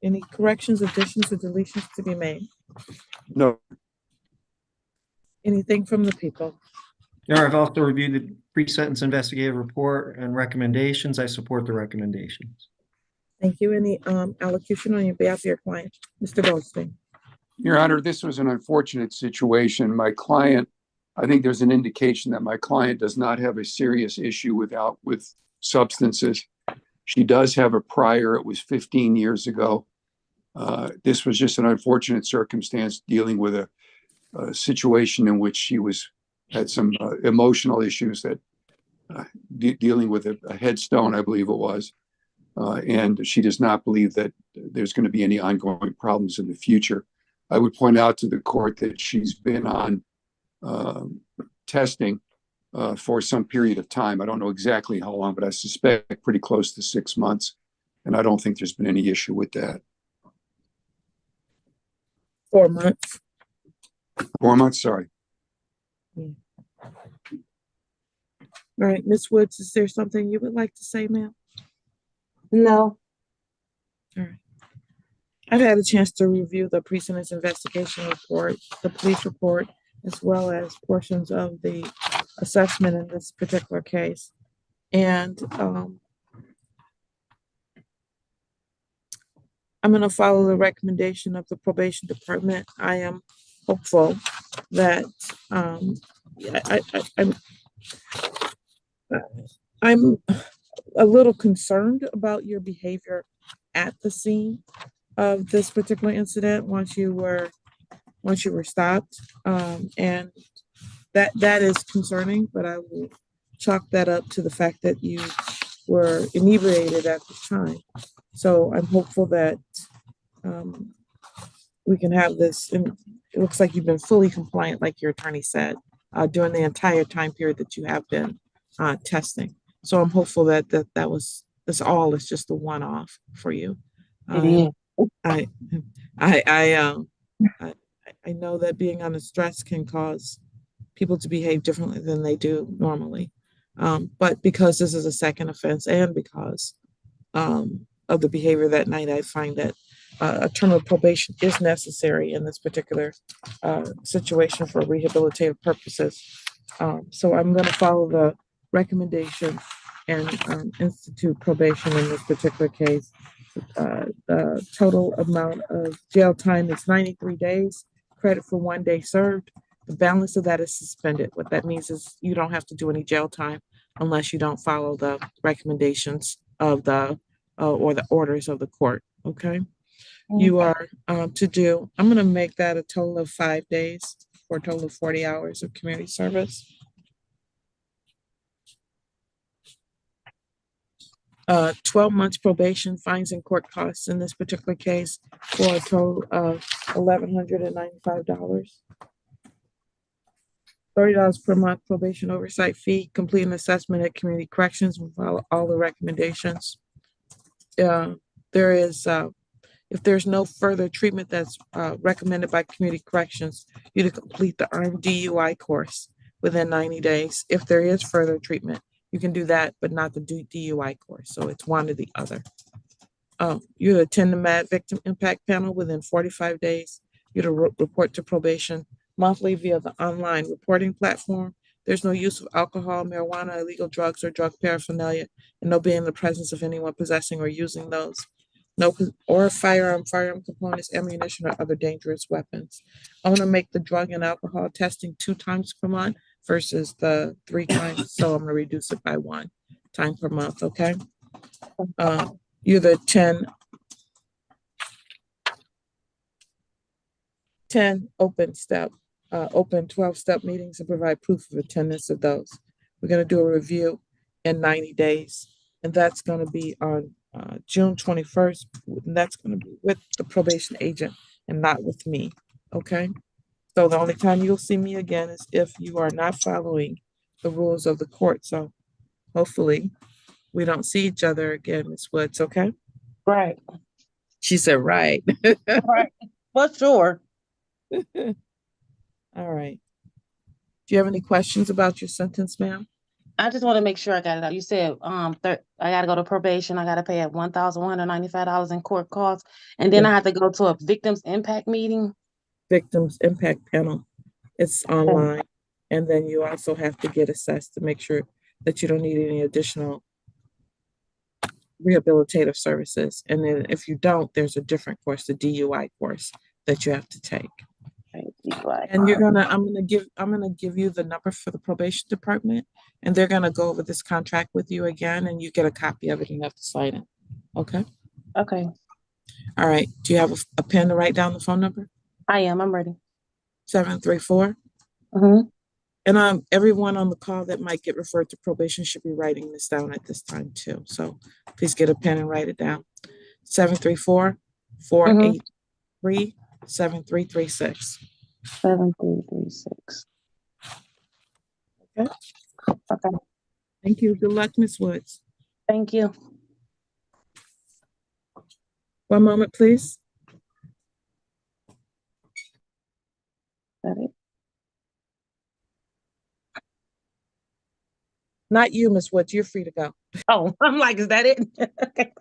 Any corrections, additions, or deletions to be made? No. Anything from the people? Yeah, I've also reviewed the pre-sentence investigative report and recommendations. I support the recommendations. Thank you. Any allocution on your behalf of your client, Mr. Goldstein? Your Honor, this was an unfortunate situation. My client, I think there's an indication that my client does not have a serious issue with substances. She does have a prior. It was 15 years ago. This was just an unfortunate circumstance dealing with a situation in which she had some emotional issues that dealing with a headstone, I believe it was. And she does not believe that there's going to be any ongoing problems in the future. I would point out to the court that she's been on testing for some period of time. I don't know exactly how long, but I suspect pretty close to 6 months. And I don't think there's been any issue with that. 4 months. 4 months, sorry. All right, Ms. Woods, is there something you would like to say, ma'am? No. All right. I've had a chance to review the pre-sentence investigation report, the police report, as well as portions of the assessment in this particular case. And I'm going to follow the recommendation of the probation department. I am hopeful that I'm a little concerned about your behavior at the scene of this particular incident once you were stopped, and that is concerning. But I will chalk that up to the fact that you were inebriated at the time. So I'm hopeful that we can have this. And it looks like you've been fully compliant, like your attorney said, during the entire time period that you have been testing. So I'm hopeful that this all is just a one-off for you. I know that being under stress can cause people to behave differently than they do normally. But because this is a second offense and because of the behavior that night, I find that a term of probation is necessary in this particular situation for rehabilitative purposes. So I'm going to follow the recommendation and institute probation in this particular case. The total amount of jail time is 93 days, credit for 1 day served. The balance of that is suspended. What that means is you don't have to do any jail time unless you don't follow the recommendations of the or the orders of the court. Okay. You are I'm going to make that a total of 5 days for a total of 40 hours of community service. 12 months probation, fines and court costs in this particular case for a total of $1,195. $30 per month probation oversight fee, complete an assessment at community corrections and follow all the recommendations. If there's no further treatment that's recommended by community corrections, you to complete the armed DUI course within 90 days. If there is further treatment, you can do that, but not the DUI course. So it's one or the other. You attend the MAD Victim Impact Panel within 45 days. You to report to probation monthly via the online reporting platform. There's no use of alcohol, marijuana, illegal drugs, or drug paraphernalia, and no being in the presence of anyone possessing or using those. No, or firearm components, ammunition, or other dangerous weapons. I'm going to make the drug and alcohol testing 2 times per month versus the 3 times. So I'm going to reduce it by 1 time per month. Okay. You're the 10 open step open 12-step meetings and provide proof of attendance of those. We're going to do a review in 90 days, and that's going to be on June 21st. And that's going to be with the probation agent and not with me. Okay. So the only time you'll see me again is if you are not following the rules of the court. So hopefully we don't see each other again, Ms. Woods. Okay. Right. She said, right. Right. For sure. All right. Do you have any questions about your sentence, ma'am? I just want to make sure I got it out. You said I got to go to probation. I got to pay at $1,195 in court costs, and then I have to go to a victims impact meeting. Victims impact panel. It's online. And then you also have to get assessed to make sure that you don't need any additional rehabilitative services. And then if you don't, there's a different course, the DUI course that you have to take. And I'm gonna give you the number for the probation department, and they're gonna go over this contract with you again, and you get a copy of it and you have to sign it. Okay. Okay. All right. Do you have a pen to write down the phone number? I am. I'm ready. 734. Mm-hmm. And everyone on the call that might get referred to probation should be writing this down at this time too. So please get a pen and write it down. 734-483-7336. 7336. Okay. Okay. Thank you. Good luck, Ms. Woods. Thank you. One moment, please. Got it. Not you, Ms. Woods. You're free to go. Oh, I'm like, is that it? Okay.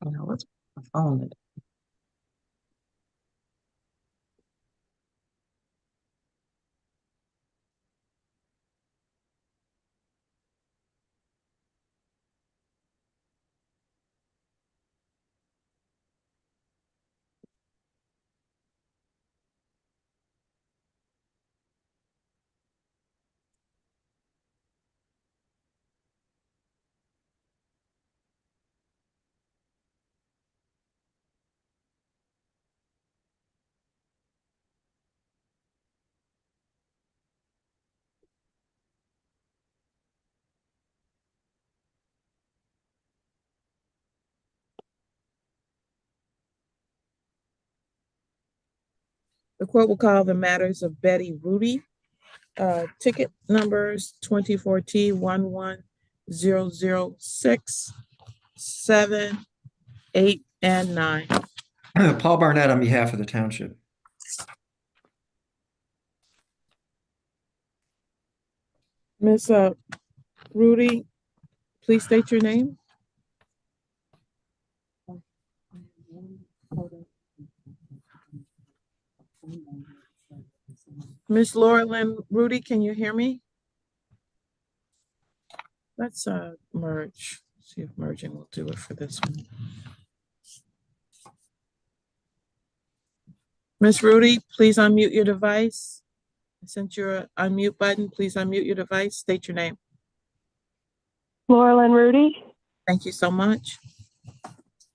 What's my phone? The court will call the matters of Betty Rudy. Ticket numbers 24T11006, 7, 8, and 9. Paul Barnett on behalf of the township. Ms. Rudy, please state your name. Ms. Laura Lynn Rudy, can you hear me? Let's merge. See if merging will do it for this one. Ms. Rudy, please unmute your device. I sent you an unmute button. Please unmute your device. State your name. Laura Lynn Rudy. Thank you so much.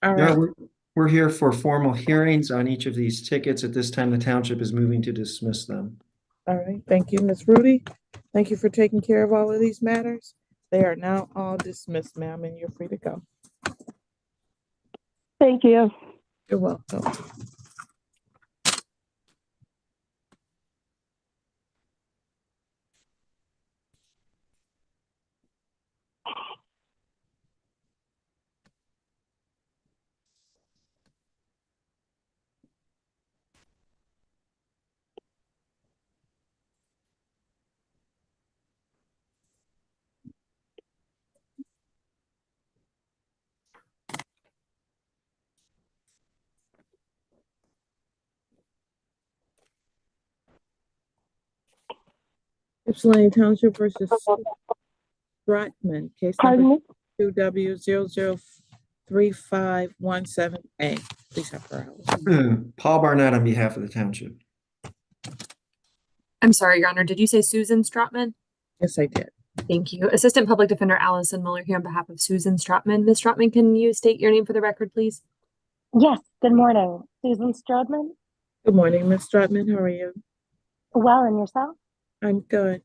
All Yeah, right. we're here for formal hearings on each of these tickets. At this time, the township is moving to dismiss them. All right. Thank you, Ms. Rudy. Thank you for taking care of all of these matters. They are now all dismissed, ma'am, and you're free to go. Thank you. You're welcome. Ypsilanti Township versus Stratman, case number 2W003517A. Please have her out. Paul Barnett on behalf of the township. I'm sorry, Your Honor. Did you say Susan Stratman? Yes, I did. Thank you. Assistant Public Defender Allison Mueller here on behalf of Susan Stratman. Ms. Stratman, can you state your name for the record, please? Yes, good morning. Susan Strodman. Good morning, Ms. Stratman. How are you? Well, and yourself? I'm good.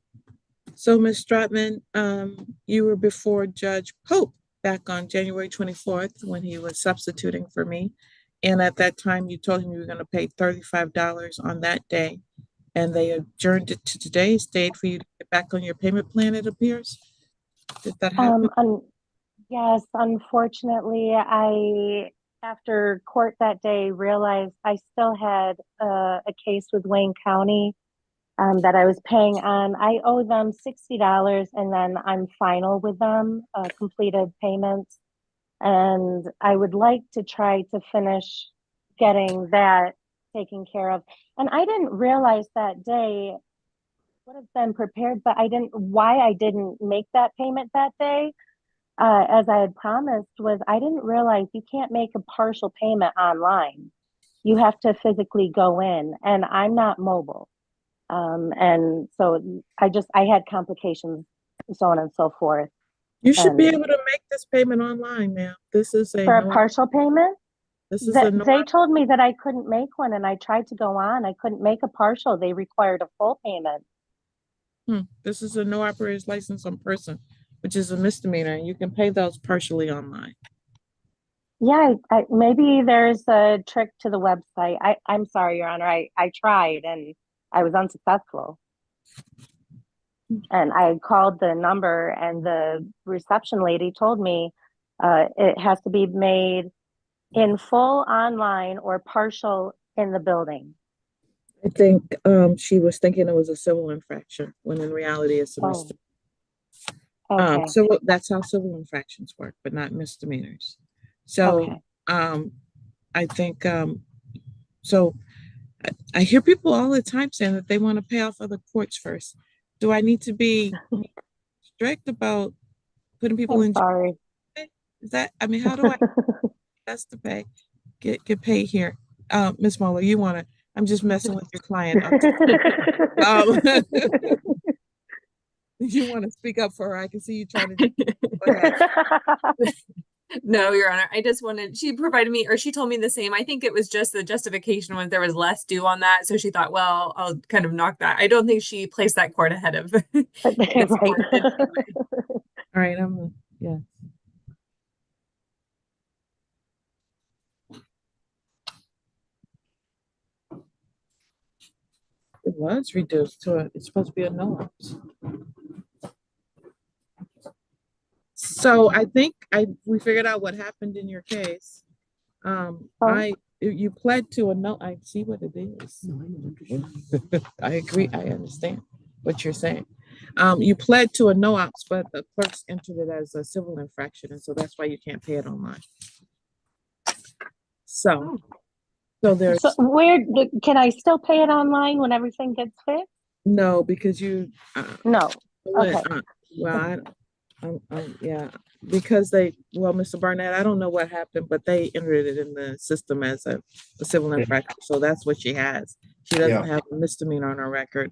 So, Ms. Stratman, you were before Judge Pope back on January 24th when he was substituting for me. And at that time, you told him you were going to pay $35 on that day. And they adjourned it to today's date for you to get back on your payment plan, it appears. Did that happen? Yes, unfortunately, after court that day, realized I still had a case with Wayne County that I was paying on. I owe them $60 and then I'm final with them, completed payments. And I would like to try to finish getting that taken care of. And I didn't realize that day, would have been prepared, but why I didn't make that payment that day, as I had promised, was I didn't realize you can't make a partial payment online. You have to physically go in, and I'm not mobile. And so I had complications, so on and so forth. You should be able to make this payment online now. This is for a partial payment. This is They told me that I couldn't make one, and I tried to go on. I couldn't make a partial. They required a full payment. This is a no operator's license on person, which is a misdemeanor, and you can pay those partially online. Yeah, maybe there's a trick to the website. I'm sorry, Your Honor. I tried and I was unsuccessful. And I called the number, and the reception lady told me it has to be made in full online or partial in the building. I think she was thinking it was a civil infraction when in reality it's a misdemeanor. Okay. So that's how civil infractions work, but not misdemeanors. So I think so I hear people all the time saying that they want to pay off other courts first. Do I need to be strict about putting people in jail? Sorry. Is that, I mean, how do I that's to pay get paid here? Ms. Mueller, you want to, I'm just messing with your client. You want to speak up for her? I can see you trying to. Go ahead. No, Your Honor. I just wanted, she provided me, or she told me the same. I think it was just the justification was there was less due on that. So she thought, well, I'll kind of knock that. I don't think she placed that court ahead of. Right. All right. Yeah. It was reduced to it's supposed to be a no ops. So I think we figured out what happened in your case. You pled to a no. I see what it is. I agree. I understand what you're saying. You pled to a no ops, but the clerks entered it as a civil infraction, and so that's why you can't pay it online. So there's where can I still pay it online when everything gets fixed? No, because you no. Okay. Well, yeah, because Mr. Barnett, I don't know what happened, but they entered it in the system as a civil infraction. So that's what she has. She doesn't have a misdemeanor on her record.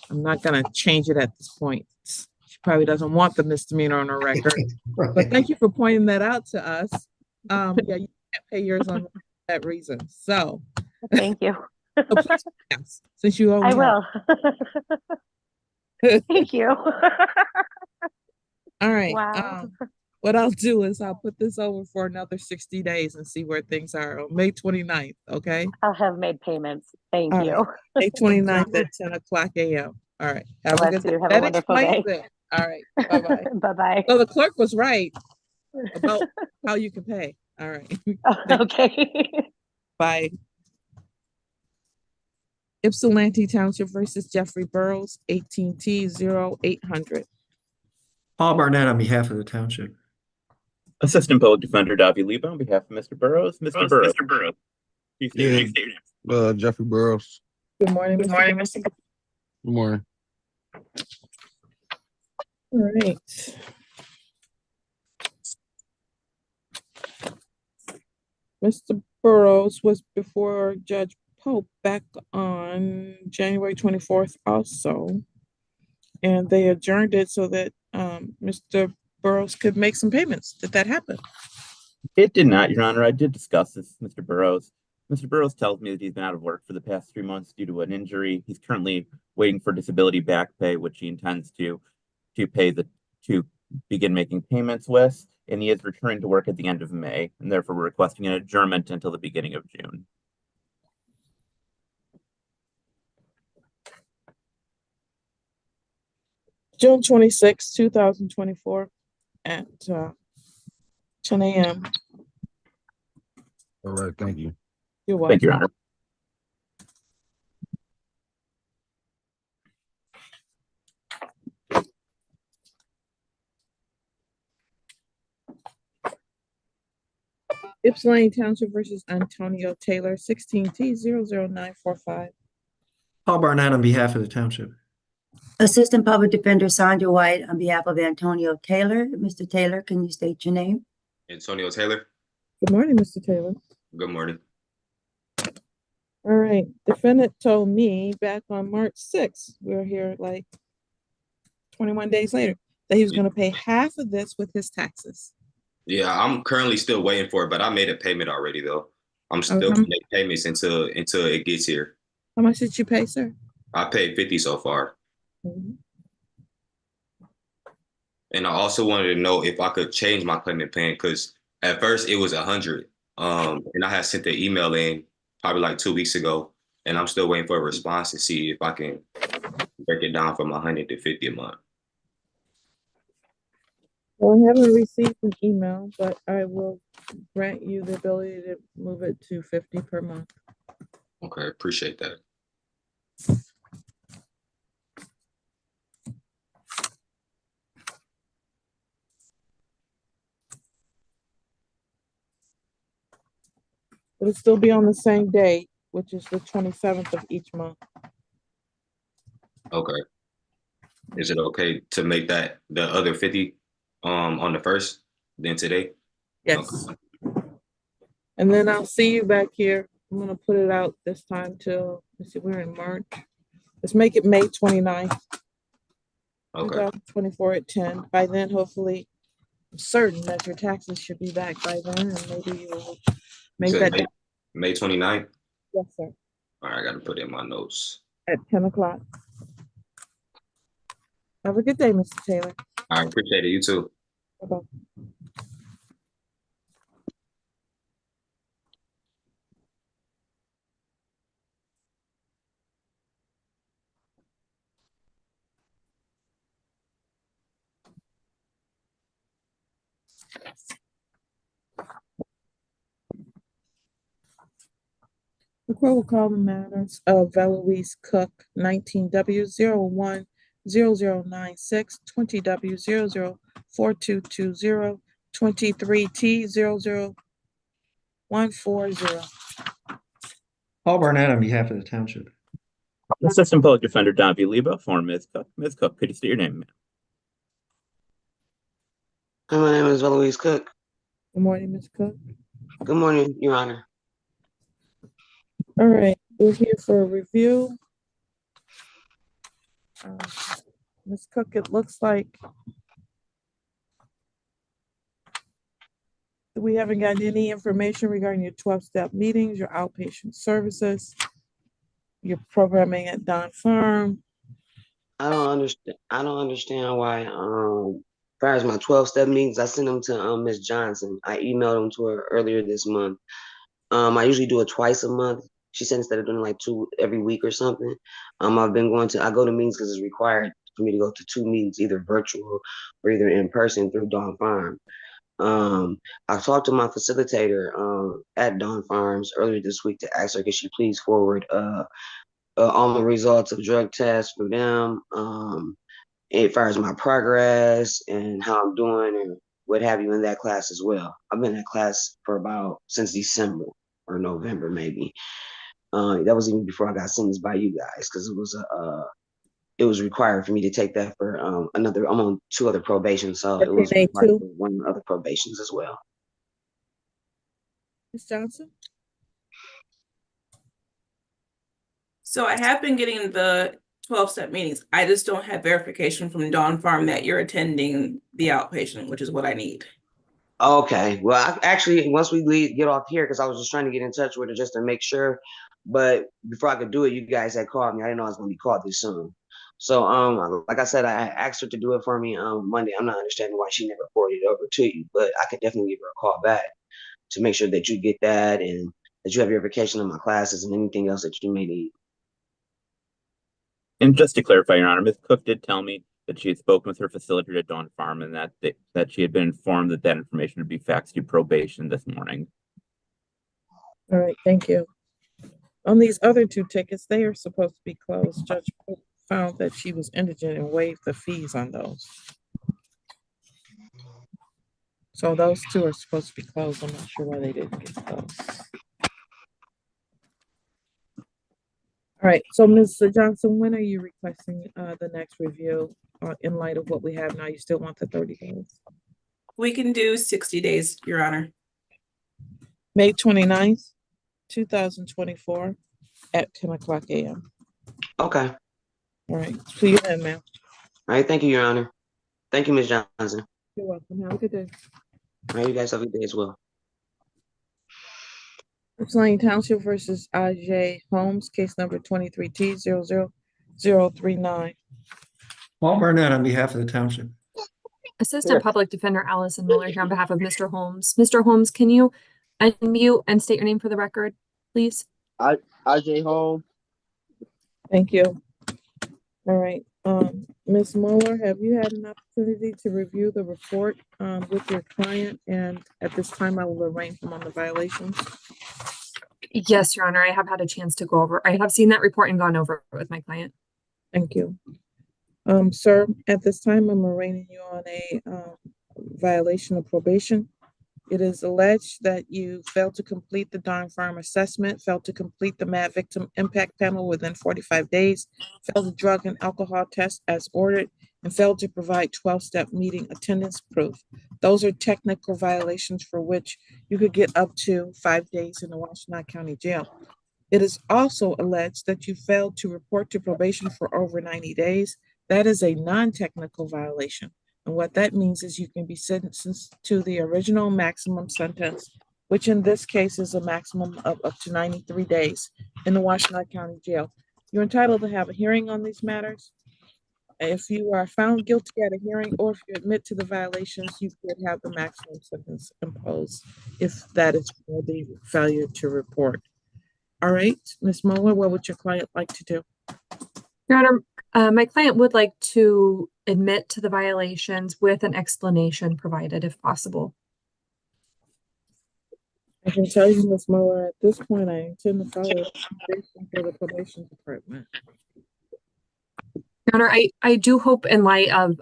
I'm not going to change it at this point. She probably doesn't want the misdemeanor on her record. Right. But thank you for pointing that out to us. Yeah, you can't pay yours on that reason. So thank you. So please, yes, since you only I will. Thank you. All right. Wow. What I'll do is I'll put this over for another 60 days and see where things are on May 29th. Okay. I'll have made payments. Thank you. Right. May 29th at 10 o'clock a.m. All right. Have a good day. Have a wonderful day. It. All right. Bye-bye. Bye-bye. So the clerk was right about how you can pay. All right. Okay. Bye. Ypsilanti Township versus Jeffrey Burrows, 18T0800. Paul Barnett on behalf of the township. Assistant Public Defender Davi Leba on behalf of Mr. Burrows. Mr. Burrows. Jeffrey Burrows. Good morning, Mr. Burrows. Good morning. All right. Mr. Burrows was before Judge Pope back on January 24th also. And they adjourned it so that Mr. Burrows could make some payments. Did that happen? It did not, Your Honor. I did discuss this with Mr. Burrows. Mr. Burrows tells me that he's been out of work for the past 3 months due to an injury. He's currently waiting for disability back pay, which he intends to begin making payments with, and he is returning to work at the end of May, and therefore we're requesting an adjournment until the beginning of June. June 26, 2024 at 10 a.m. All right, thank you. You're welcome. Thank you, Your Honor. Ypsilanti Township versus Antonio Taylor, 16T00945. Paul Barnett on behalf of the township. Assistant Public Defender Sandra White on behalf of Antonio Taylor. Mr. Taylor, can you state your name? Antonio Taylor. Good morning, Mr. Taylor. Good morning. All right. Defendant told me back on March 6th, we're here like 21 days later, that he was going to pay half of this with his taxes. Yeah, I'm currently still waiting for it, but I made a payment already though. I'm still gonna make payments until it gets here. How much did you pay, sir? I paid 50 so far. And I also wanted to know if I could change my payment plan because at first it was 100. And I had sent the email in probably like 2 weeks ago, and I'm still waiting for a response to see if I can break it down from 100 to 50 a month. Well, I haven't received an email, but I will grant you the ability to move it to 50 per month. Okay, appreciate that. It'll still be on the same date, which is the 27th of each month. Okay. Is it okay to make that the other 50 on the first, then today? Yes. Okay. And then I'll see you back here. I'm gonna put it out this time till, let's see, we're in March. Let's make it May 29th. Okay. 2024 at 10. By then, hopefully, I'm certain that your taxes should be back by then, and maybe you will make So that. May 29th? Yes, sir. All right, I gotta put in my notes. At 10 o'clock. Have a good day, Mr. Taylor. I appreciate it. You too. Bye-bye. The court will call the matters of Veloise Cook, 19W010096, 20W004220, 23T00140. Paul Barnett on behalf of the township. Assistant Public Defender Don V. Lebo for Ms. Cook. Ms. Cook, could you state your name, ma'am? Hi, my name is Veloise Cook. Good morning, Ms. Cook. Good morning, Your Honor. All right, we're here for a review. Ms. Cook, it looks like we haven't gotten any information regarding your 12-step meetings, your outpatient services, your programming at Don Farm. I don't understand why. As far as my 12-step meetings, I sent them to Ms. Johnson. I emailed them to her earlier this month. I usually do it twice a month. She said instead of doing like 2 every week or something. I go to meetings because it's required for me to go to 2 meetings, either virtual or either in person through Dawn Farm. I talked to my facilitator at Dawn Farms earlier this week to ask her could she please forward all the results of drug tests for them, as far as my progress and how I'm doing and what have you in that class as well. I've been in that class for since December or November maybe. That was even before I got sentenced by you guys because it was required for me to take that for I'm on 2 other probations, so it was required for 1 other probations as well. Ms. Johnson? So I have been getting the 12-step meetings. I just don't have verification from Dawn Farm that you're attending the outpatient, which is what I need. Okay. Well, actually, once we get off here, because I was just trying to get in touch with her just to make sure. But before I could do it, you guys had called me. I didn't know I was going to be called this soon. So, like I said, I asked her to do it for me Monday. I'm not understanding why she never forwarded it over to you, but I could definitely give her a call back to make sure that you get that and that you have verification of my classes and anything else that you may need. And just to clarify, Your Honor, Ms. Cook did tell me that she had spoken with her facilitator at Dawn Farm and that she had been informed that that information would be faxed to probation this morning. All right, thank you. On these other two tickets, they are supposed to be closed. Judge found that she was indigent and waived the fees on those. So those two are supposed to be closed. I'm not sure why they didn't get closed. All right, so Ms. Johnson, when are you requesting the next review in light of what we have now? You still want the 30 days? We can do 60 days, Your Honor. May 29th, 2024 at 10 o'clock a.m. Okay. All right, see you then, ma'am. All right. Thank you, Your Honor. Thank you, Ms. Johnson. You're welcome. Have a good day. All right. You guys have a good day as well. Lane Township versus I.J. Holmes, case number 23T00039. Paul Barnett on behalf of the township. Assistant Public Defender Allison Mueller here on behalf of Mr. Holmes. Mr. Holmes, can you unmute and state your name for the record, please? I.J. Holmes. Thank you. All right. Ms. Mueller, have you had an opportunity to review the report with your client? And at this time, I will arraign him on the violations. Yes, Your Honor, I have had a chance to go over. I have seen that report and gone over it with my client. Thank you. Sir, at this time, I'm arraigning you on a violation of probation. It is alleged that you failed to complete the Dawn Farm assessment, failed to complete the MAD victim impact panel within 45 days, failed the drug and alcohol test as ordered, and failed to provide 12-step meeting attendance proof. Those are technical violations for which you could get up to 5 days in the Washtenaw County Jail. It is also alleged that you failed to report to probation for over 90 days. That is a non-technical violation. And what that means is you can be sentenced to the original maximum sentence, which in this case is a maximum of up to 93 days in the Washtenaw County Jail. You're entitled to have a hearing on these matters. If you are found guilty at a hearing or if you admit to the violations, you could have the maximum sentence imposed if that is for the failure to report. All right, Ms. Mueller, what would your client like to do? Your Honor, my client would like to admit to the violations with an explanation provided if possible. I can tell you, Ms. Mueller, at this point, I intend to file a recommendation for the probation department. Your Honor, I do hope in light of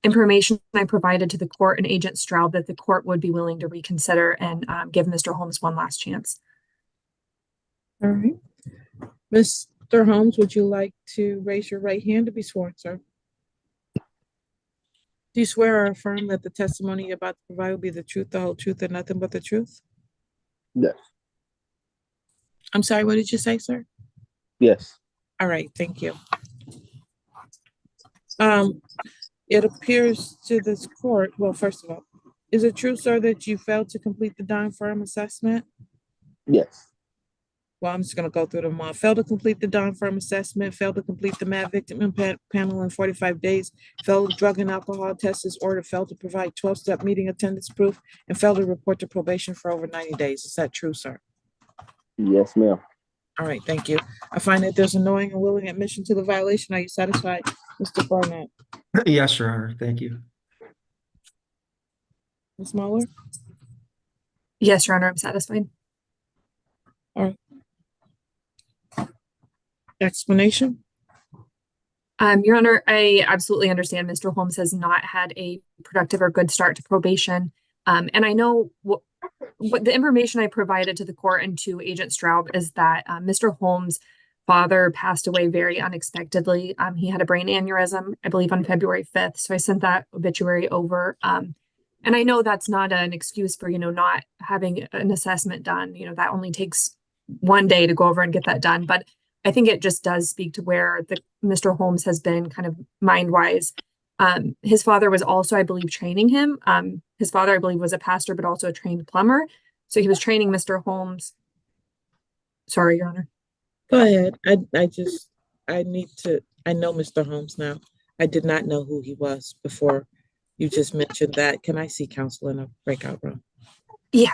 information I provided to the court and Agent Straub that the court would be willing to reconsider and give Mr. Holmes one last chance. All right. Mr. Holmes, would you like to raise your right hand to be sworn, sir? Do you swear or affirm that the testimony you're about to provide will be the truth, the whole truth, and nothing but the truth? Yes. I'm sorry, what did you say, sir? Yes. All right, thank you. It appears to this court, well, first of all, is it true, sir, that you failed to complete the Dawn Farm assessment? Yes. Well, I'm just going to go through them all. Failed to complete the Dawn Farm assessment, failed to complete the MAD victim impact panel in 45 days, failed the drug and alcohol test as ordered, failed to provide 12-step meeting attendance proof, and failed to report to probation for over 90 days. Is that true, sir? Yes, ma'am. All right, thank you. I find that there's a knowing and willing admission to the violation. Are you satisfied, Mr. Barnett? Yes, Your Honor. Thank you. Ms. Mueller? Yes, Your Honor, I'm satisfied. All right. Explanation? Your Honor, I absolutely understand Mr. Holmes has not had a productive or good start to probation. And I know what the information I provided to the court and to Agent Straub is that Mr. Holmes' father passed away very unexpectedly. He had a brain aneurysm, I believe, on February 5th. So I sent that obituary over. And I know that's not an excuse for, not having an assessment done. That only takes one day to go over and get that done. But I think it just does speak to where Mr. Holmes has been kind of mind-wise. His father was also, I believe, training him. His father, I believe, was a pastor, but also a trained plumber. So he was training Mr. Holmes. Sorry, Your Honor. Go ahead. I know Mr. Holmes now. I did not know who he was before you just mentioned that. Can I see counsel in a breakout room? Yeah.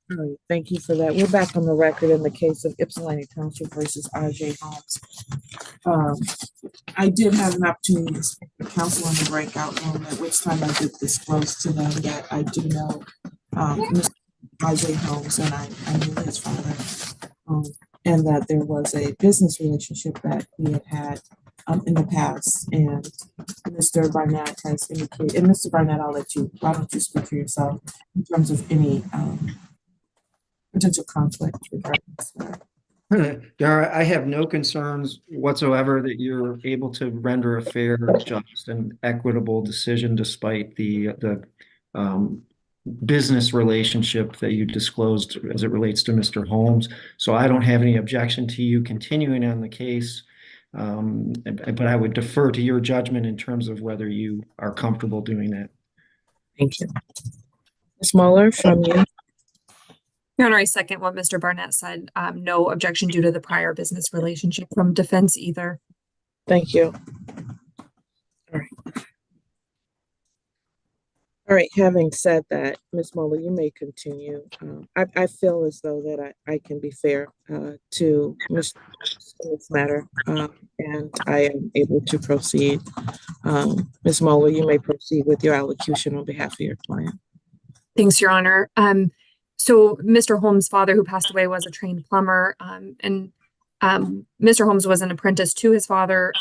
All right, thank you for that. We're back on the record in the case of Ypsilanti Township versus RJ Homes. I did have an opportunity to speak to counsel in the breakout room, at which time I did disclose to them that I do know Mr. RJ Holmes, and I knew his father, and that there was a business relationship that we had had in the past. And Mr. Barnett has indicated, and Mr. Barnett, why don't you speak for yourself in terms of any potential conflict regarding this matter? Dara, I have no concerns whatsoever that you're able to render a fair, just, and equitable decision despite the business relationship that you disclosed as it relates to Mr. Holmes. So I don't have any objection to you continuing on the case. But I would defer to your judgment in terms of whether you are comfortable doing that. Thank you. Ms. Mueller, from you. Your Honor, I second what Mr. Barnett said. No objection due to the prior business relationship from defense either. Thank you. All right. All right, having said that, Ms. Mueller, you may continue. I feel as though that I can be fair to Ms. in this matter, and I am able to proceed. Ms. Mueller, you may proceed with your allocution on behalf of your client. Thanks, Your Honor. So Mr. Holmes' father, who passed away, was a trained plumber, and Mr. Holmes was an apprentice to his father.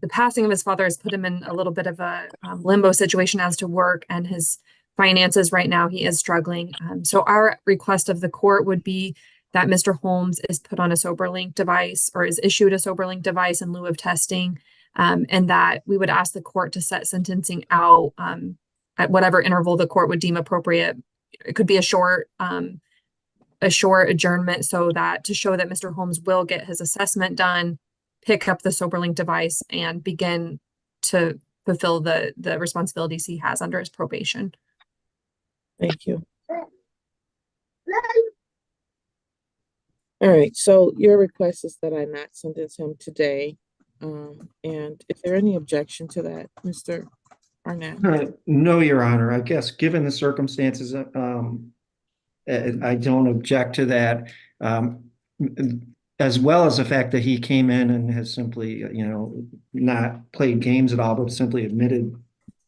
The passing of his father has put him in a little bit of a limbo situation as to work and his finances. Right now, he is struggling. So our request of the court would be that Mr. Holmes is put on a SoberLink device, or is issued a SoberLink device in lieu of testing, and that we would ask the court to set sentencing out at whatever interval the court would deem appropriate. It could be a short adjournment, so that to show that Mr. Holmes will get his assessment done, pick up the SoberLink device, and begin to fulfill the responsibilities he has under his probation. Thank you. All right, so your request is that I not sentence him today. And is there any objection to that, Mr. Arnett? No, Your Honor. I guess given the circumstances, I don't object to that. As well as the fact that he came in and has simply, not played games at all, but simply admitted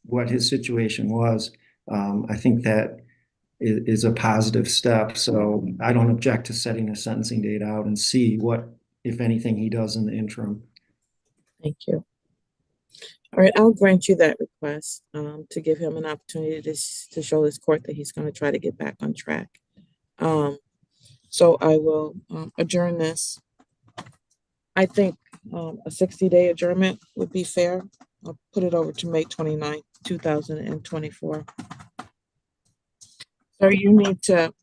what his situation was. I think that is a positive step. So I don't object to setting a sentencing date out and see what, if anything, he does in the interim. Thank you. All right, I'll grant you that request to give him an opportunity to show this court that he's going to try to get back on track. So I will adjourn this. I think a 60-day adjournment would be fair. I'll put it over to May 29th, 2024. So you need to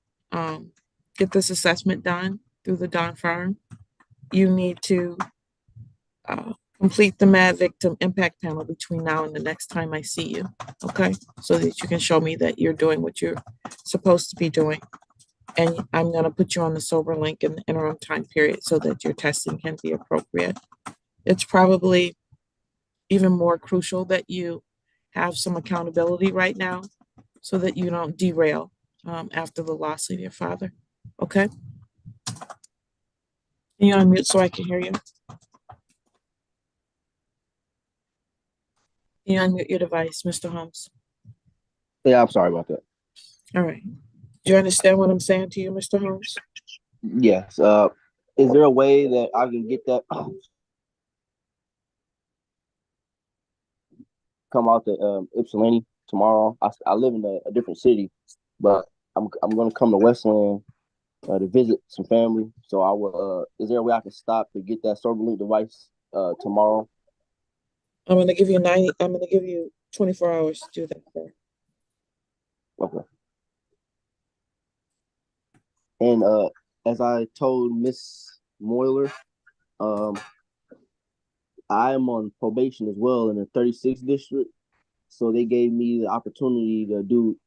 get this assessment done through the Don firm. You need to complete the MAD victim impact panel between now and the next time I see you, okay? So that you can show me that you're doing what you're supposed to be doing. And I'm gonna put you on the SoberLink in the interim time period so that your testing can be appropriate. It's probably even more crucial that you have some accountability right now so that you don't derail after the loss of your father, okay? Can you unmute so I can hear you? Can you unmute your device, Mr. Holmes? Yeah, I'm sorry about that. All right. Do you understand what I'm saying to you, Mr. Holmes? Yes. Is there a way that I can get that come out to Ypsilanti tomorrow? I live in a different city, but I'm gonna come to Westland to visit some family. So I will. Is there a way I can stop to get that SoberLink device tomorrow? I'm gonna give you 24 hours to do that, sir. Okay. And as I told Miss Moyler, I am on probation as well in the 36th district. So they gave me the opportunity to do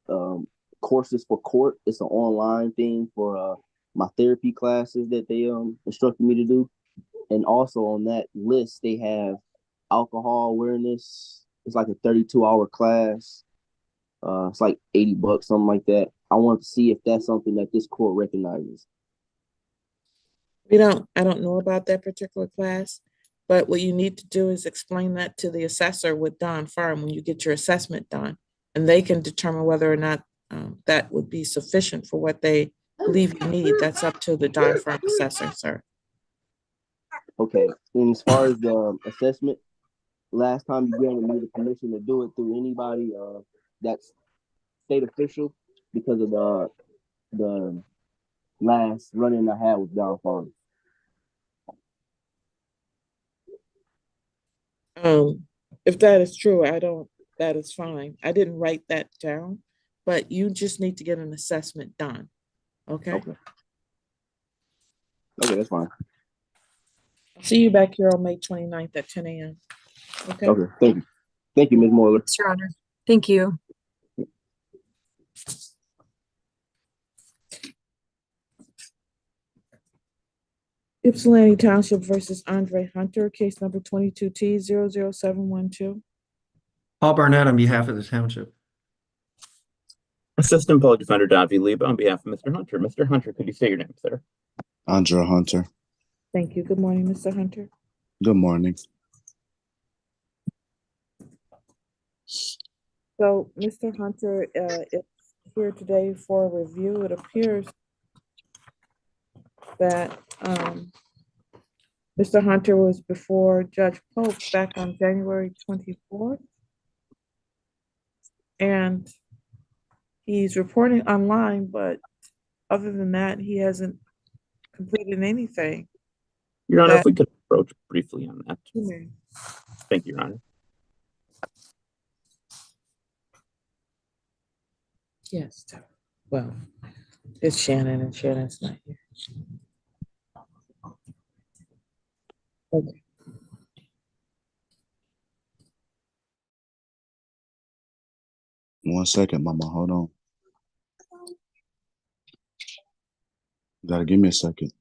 courses for court. It's an online thing for my therapy classes that they instructed me to do. And also on that list, they have alcohol awareness. It's like a 32-hour class. It's like $80, something like that. I want to see if that's something that this court recognizes. I don't know about that particular class, but what you need to do is explain that to the assessor with Don Farm when you get your assessment done. And they can determine whether or not that would be sufficient for what they believe you need. That's up to the Don Farm assessor, sir. Okay, and as far as the assessment, last time you granted me the permission to do it through anybody that's state official because of the last run-in I had with Don Farm. If that is true, that is fine. I didn't write that down, but you just need to get an assessment done. Okay? Okay, that's fine. See you back here on May 29th at 10 a.m. Okay? Okay, thank you. Thank you, Ms. Moyler. Yes, Your Honor. Thank you. Ypsilanti Township versus Andre Hunter, case number 22T00712. Paul Barnett on behalf of the township. Assistant Public Defender Davi Lieb on behalf of Mr. Hunter. Mr. Hunter, could you say your name, sir? Andra Hunter. Thank you. Good morning, Mr. Hunter. Good morning. So, Mr. Hunter is here today for review. It appears that Mr. Hunter was before Judge Pope back on January 24th. And he's reporting online, but other than that, he hasn't completed anything. Your Honor, if we could approach briefly on that. Okay. Thank you, Your Honor. Yes. Well, it's Shannon, and Shannon's not here. Okay. One second, Mama. Hold on. You gotta give me a second.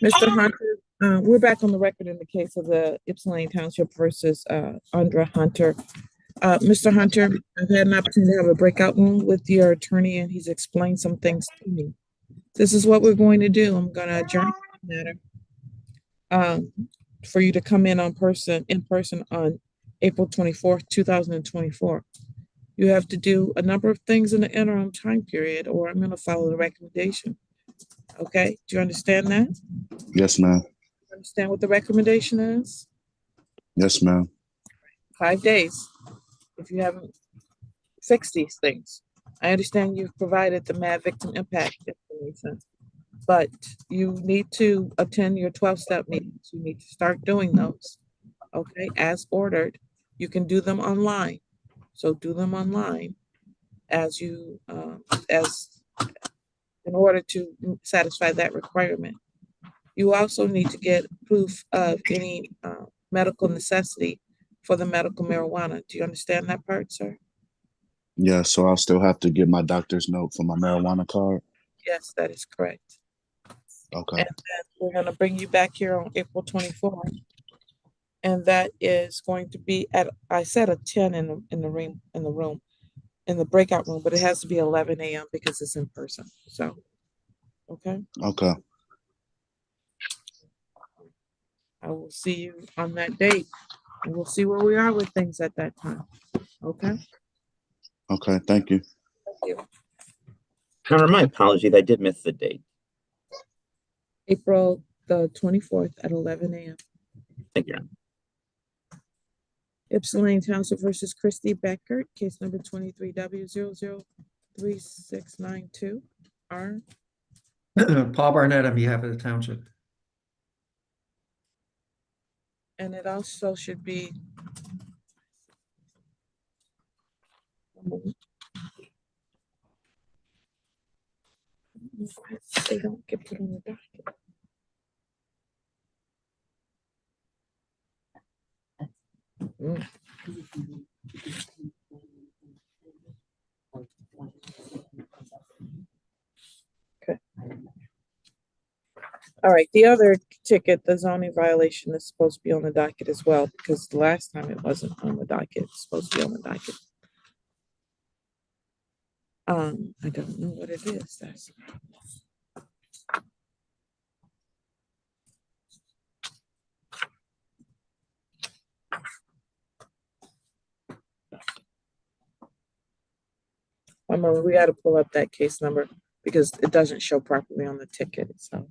Mr. Hunter, we're back on the record in the case of the Ypsilanti Township versus Andra Hunter. Mr. Hunter, I've had an opportunity to have a breakout room with your attorney, and he's explained some things to me. This is what we're going to do. I'm going to adjourn the matter for you to come in person on April 24th, 2024. You have to do a number of things in the interim time period, or I'm going to follow the recommendation. Okay, do you understand that? Yes, ma'am. Understand what the recommendation is? Yes, ma'am. 5 days. If you haven't fixed these things. I understand you've provided the MAD victim impact information, but you need to attend your 12-step meetings. You need to start doing those, okay, as ordered. You can do them online. So do them online as in order to satisfy that requirement. You also need to get proof of any medical necessity for the medical marijuana. Do you understand that part, sir? Yeah, so I'll still have to get my doctor's note for my marijuana card. Yes, that is correct. Okay. And then we're going to bring you back here on April 24th. And that is going to be at, I said a 10 in the breakout room, but it has to be 11 a.m. because it's in person. So, okay. Okay. I will see you on that date, and we'll see where we are with things at that time. Okay. Okay. Thank you. Thank you. Connor, my apologies. I did miss the date. April the 24th at 11 a.m. Thank you. Ypsilanti Township versus Christy Beckert, case number 23W003692. R. Paul Barnett on behalf of the township. And it also should be they don't get put on the docket. Okay. All right, the other ticket, the zoning violation, is supposed to be on the docket as well, because the last time it wasn't on the docket. It's supposed to be on the docket. I don't know what it is. That's we got to pull up that case number because it doesn't show properly on the ticket itself.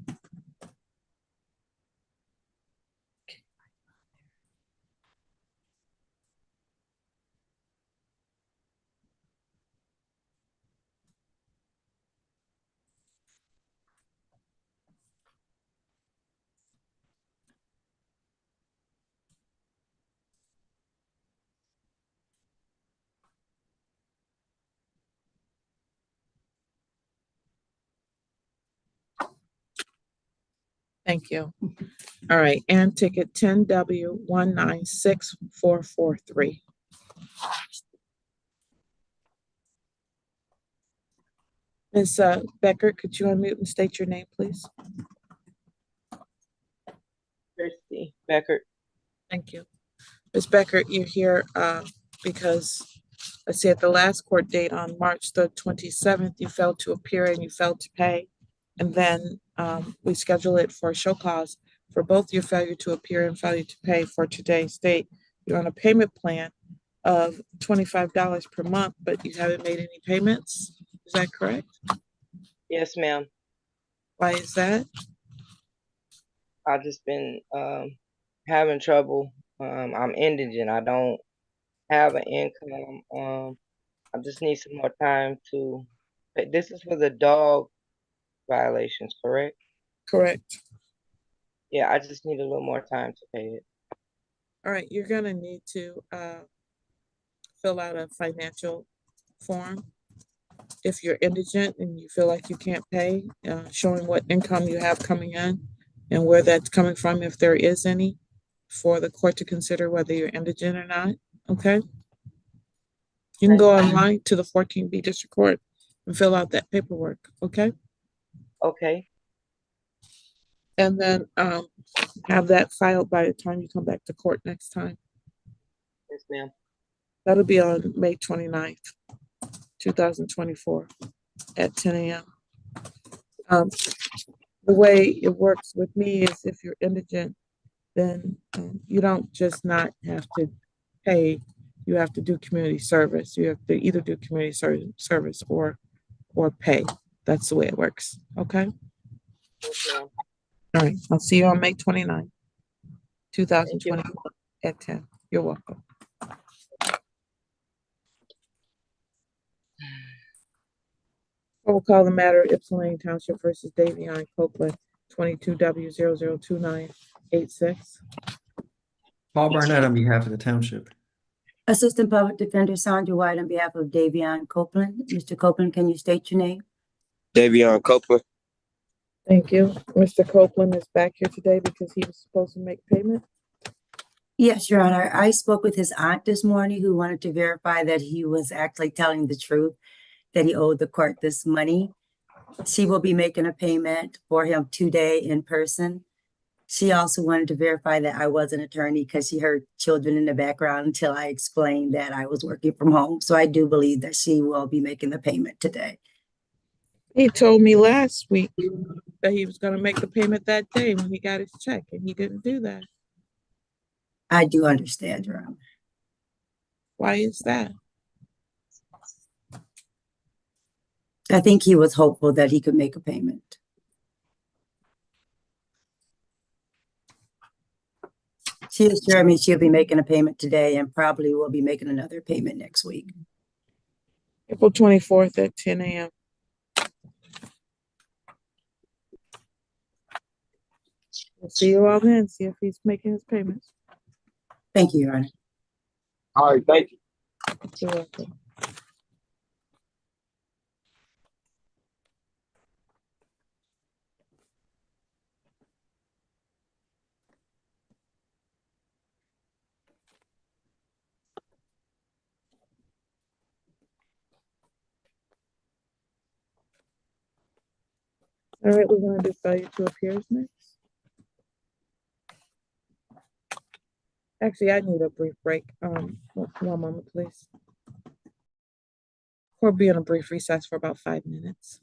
Thank you. All right, and ticket 10W196443. Ms. Becker, could you unmute and state your name, please? Christy Becker. Thank you. Ms. Becker, you're here because I see at the last court date on March the 27th, you failed to appear and you failed to pay. And then we schedule it for a show cause for both your failure to appear and failure to pay for today's date. You're on a payment plan of $25 per month, but you haven't made any payments. Is that correct? Yes, ma'am. Why is that? I've just been having trouble. I'm indigent. I don't have an income. I just need some more time to. This is for the dog violations, correct? Correct. Yeah, I just need a little more time to pay it. All right, you're gonna need to fill out a financial form. If you're indigent and you feel like you can't pay, showing what income you have coming in and where that's coming from, if there is any, for the court to consider whether you're indigent or not, okay? You can go online to the 14B District Court and fill out that paperwork, okay? Okay. And then have that filed by the time you come back to court next time. Yes, ma'am. That'll be on May 29th, 2024 at 10 a.m. The way it works with me is if you're indigent, then you don't just not have to pay, you have to do community service. You have to either do community service or pay. That's the way it works. Okay. Yes, ma'am. All right. I'll see you on May 29th, Thank you. 2024 at 10. You're welcome. I will call the matter Ypsilanti Township versus Davion Copeland, 22W002986. Paul Barnett on behalf of the township. Assistant Public Defender Sandra White on behalf of Davion Copeland. Mr. Copeland, can you state your name? Davion Copeland. Thank you. Mr. Copeland is back here today because he was supposed to make payment. Yes, Your Honor. I spoke with his aunt this morning who wanted to verify that he was actually telling the truth, that he owed the court this money. She will be making a payment for him today in person. She also wanted to verify that I was an attorney because she heard children in the background until I explained that I was working from home. So I do believe that she will be making the payment today. He told me last week that he was going to make the payment that day when he got his check, and he didn't do that. I do understand, Your Honor. Why is that? I think he was hopeful that he could make a payment. She assured me she'll be making a payment today and probably will be making another payment next week. April 24th at 10 a.m. We'll see you all then, see if he's making his payments. Thank you, Your Honor. All right, thank you. You're welcome. All right, we're going to do failure to appears next. Actually, I need a brief break. One moment, please. We'll be on a brief recess for about 5 minutes.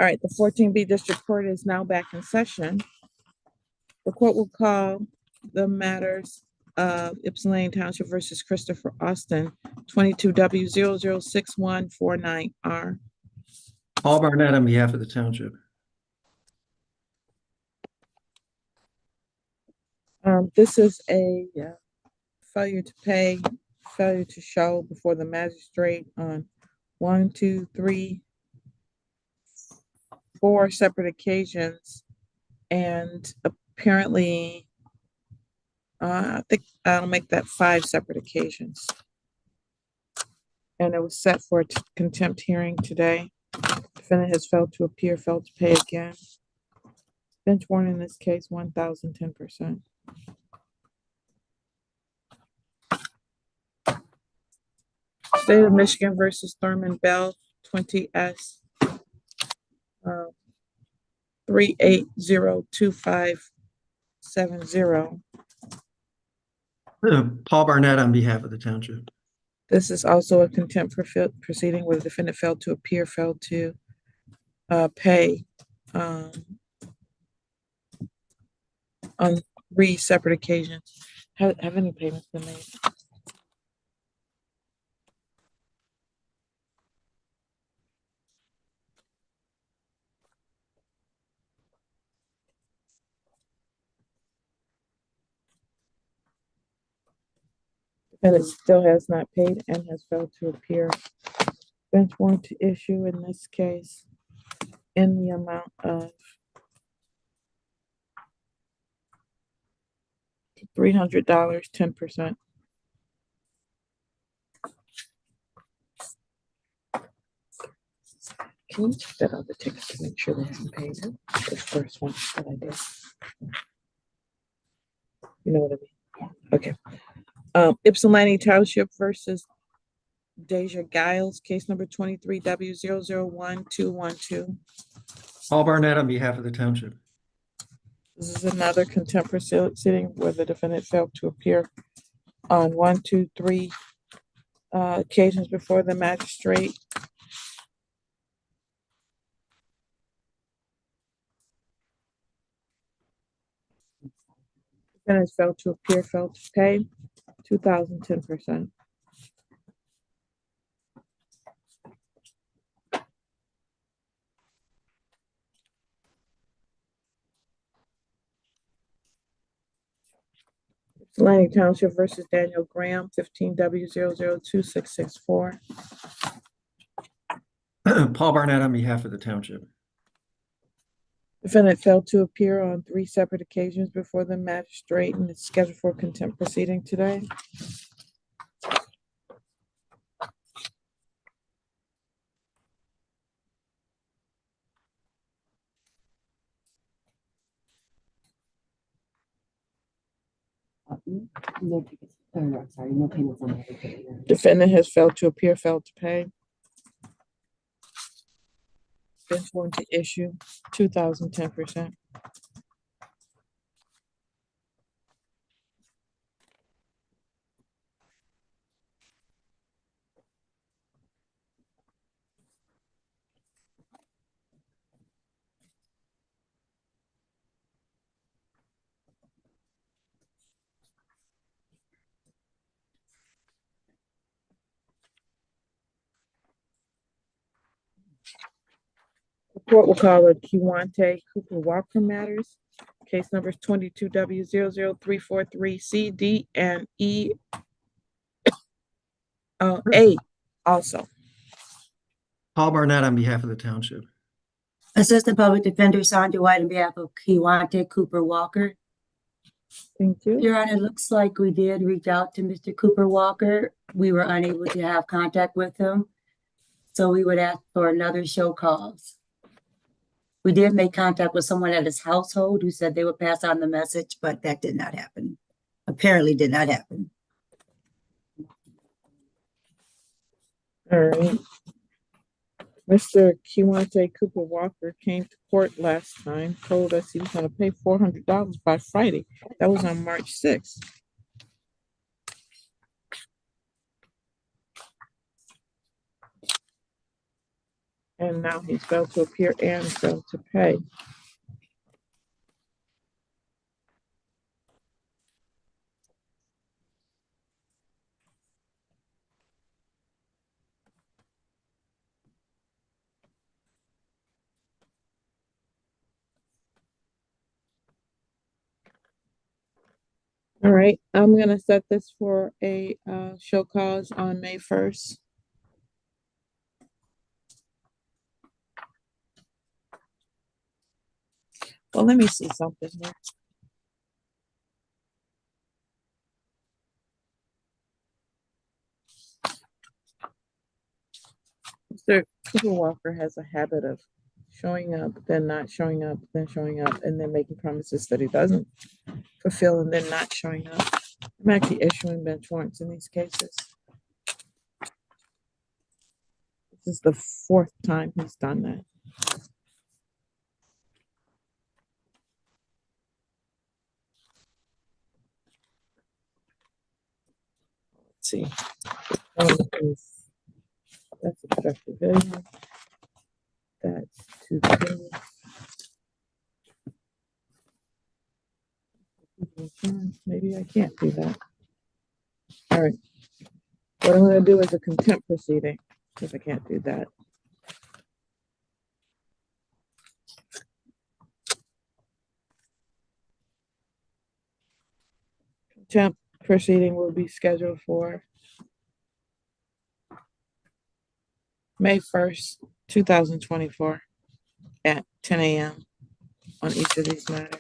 All right, the 14B District Court is now back in session. The court will call the matters of Ypsilanti Township versus Christopher Austin, 22W006149R. Paul Barnett on behalf of the township. This is a failure to pay, failure to show before the magistrate on 1, 2, 3, 4 separate occasions, and apparently, I think I'll make that 5 separate occasions. And it was set for a contempt hearing today. Defendant has failed to appear, failed to pay again. Bench warrant in this case, 1,010%. State of Michigan versus Thurman Bell, 20S 3802570. Paul Barnett on behalf of the township. This is also a contempt for proceeding where the defendant failed to appear, failed to pay on 3 separate occasions. Have any payments been made? Defendant still has not paid and has failed to appear. Bench warrant to issue in this case in the amount of $300, 10%. Can you check that other ticket to make sure they haven't paid it? The first one that I did. You know what I mean? Okay. Ypsilanti Township versus Deja Giles, case number 23W001212. Paul Barnett on behalf of the township. This is another contempt proceeding where the defendant failed to appear on 1, 2, 3 occasions before the magistrate. Defendant failed to appear, failed to pay, 2,010%. Ypsilanti Township versus Daniel Graham, 15W002664. Paul Barnett on behalf of the township. Defendant failed to appear on 3 separate occasions before the magistrate and is scheduled for contempt proceeding today. No tickets, sorry, no payments on that ticket. Defendant has failed to appear, failed to pay. Bench warrant to issue, 2,010%. The court will call the Kiwante Cooper Walker matters. Case numbers 22W00343C, D, and E. A also. Paul Barnett on behalf of the township. Assistant Public Defender Sandra White on behalf of Kiwante Cooper Walker. Thank you. Your Honor, it looks like we did reach out to Mr. Cooper Walker. We were unable to have contact with him, so we would ask for another show cause. We did make contact with someone at his household who said they would pass on the message, but that did not happen. Apparently did not happen. All right. Mr. Kiwante Cooper Walker came to court last time, told us he was going to pay $400 by Friday. That was on March 6th. And now he's failed to appear and failed to pay. All right, I'm gonna set this for a show cause on May 1st. Well, let me see something here. Mr. Cooper Walker has a habit of showing up, then not showing up, then showing up, and then making promises that he doesn't fulfill, and then not showing up. I'm actually issuing bench warrants in these cases. This is the 4th time he's done that. Let's see. That's obstructive vision. That's 2 Maybe I can't do that. All right. What I'm going to do is a contempt proceeding because I can't do that. Contempt proceeding will be scheduled for May 1st, 2024 at 10 a.m. on each of these matters.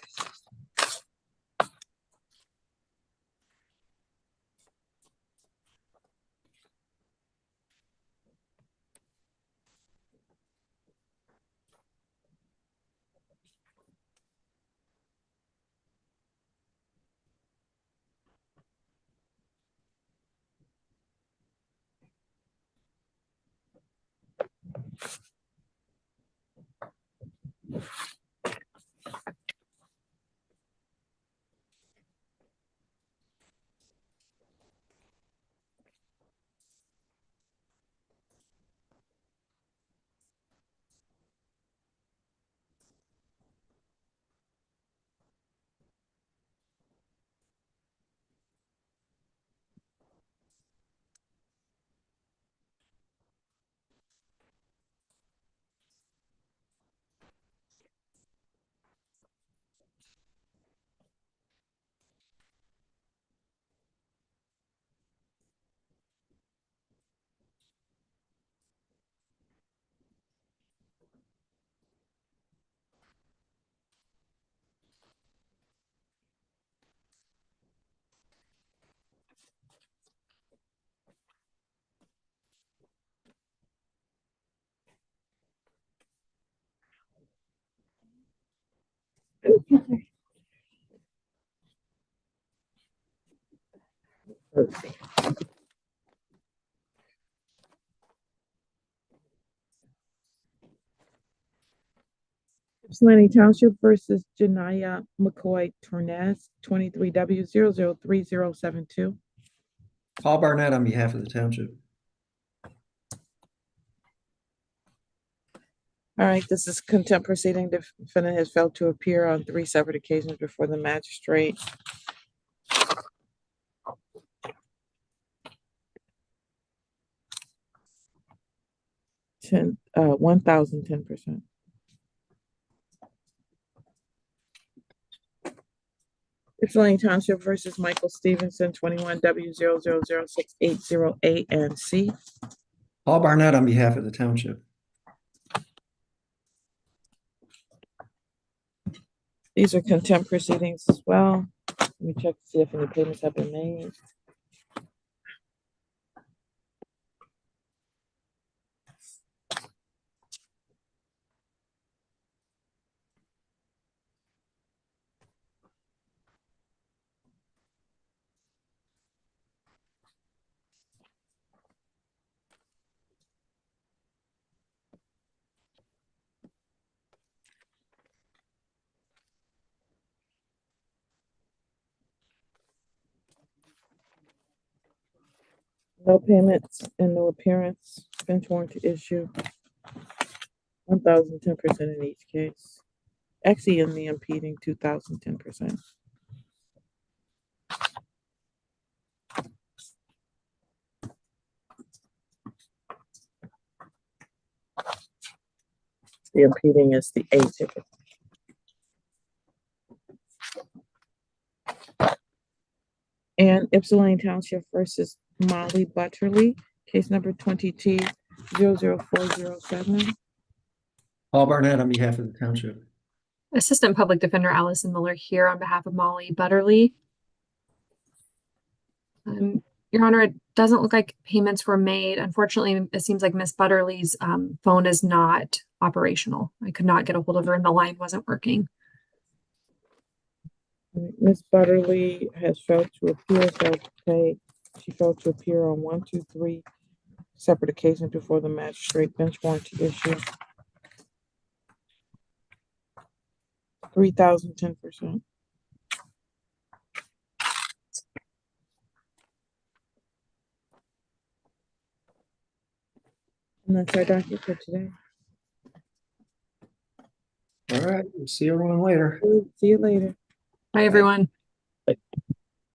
Let's see. Ypsilanti Township versus Janaya McCoy Tornes, 23W003072. Paul Barnett on behalf of the township. All right, this is contempt proceeding. Defendant has failed to appear on 3 separate occasions before the magistrate. Ten, 1,010%. Ypsilanti Township versus Michael Stevenson, 21W000680A and C. Paul Barnett on behalf of the township. These are contempt proceedings as well. Let me check to see if any payments have been made. No payments and no appearance. Bench warrant to issue. 1,010% in each case. Actually, in the impeding, 2,010%. The impeding is the A ticket. And Ypsilanti Township versus Molly Butterly, case number 20T00407. Paul Barnett on behalf of the township. Assistant Public Defender Allison Miller here on behalf of Molly Butterly. Your Honor, it doesn't look like payments were made. Unfortunately, it seems like Miss Butterly's phone is not operational. I could not get a hold of her and the line wasn't working. Miss Butterly has failed to appear, failed to pay. She failed to appear on 1, 2, 3 separate occasions before the magistrate bench warrant issue. 3,010%. And that's our docket for today. All right, we'll see everyone later. See you later. Bye, everyone. Bye.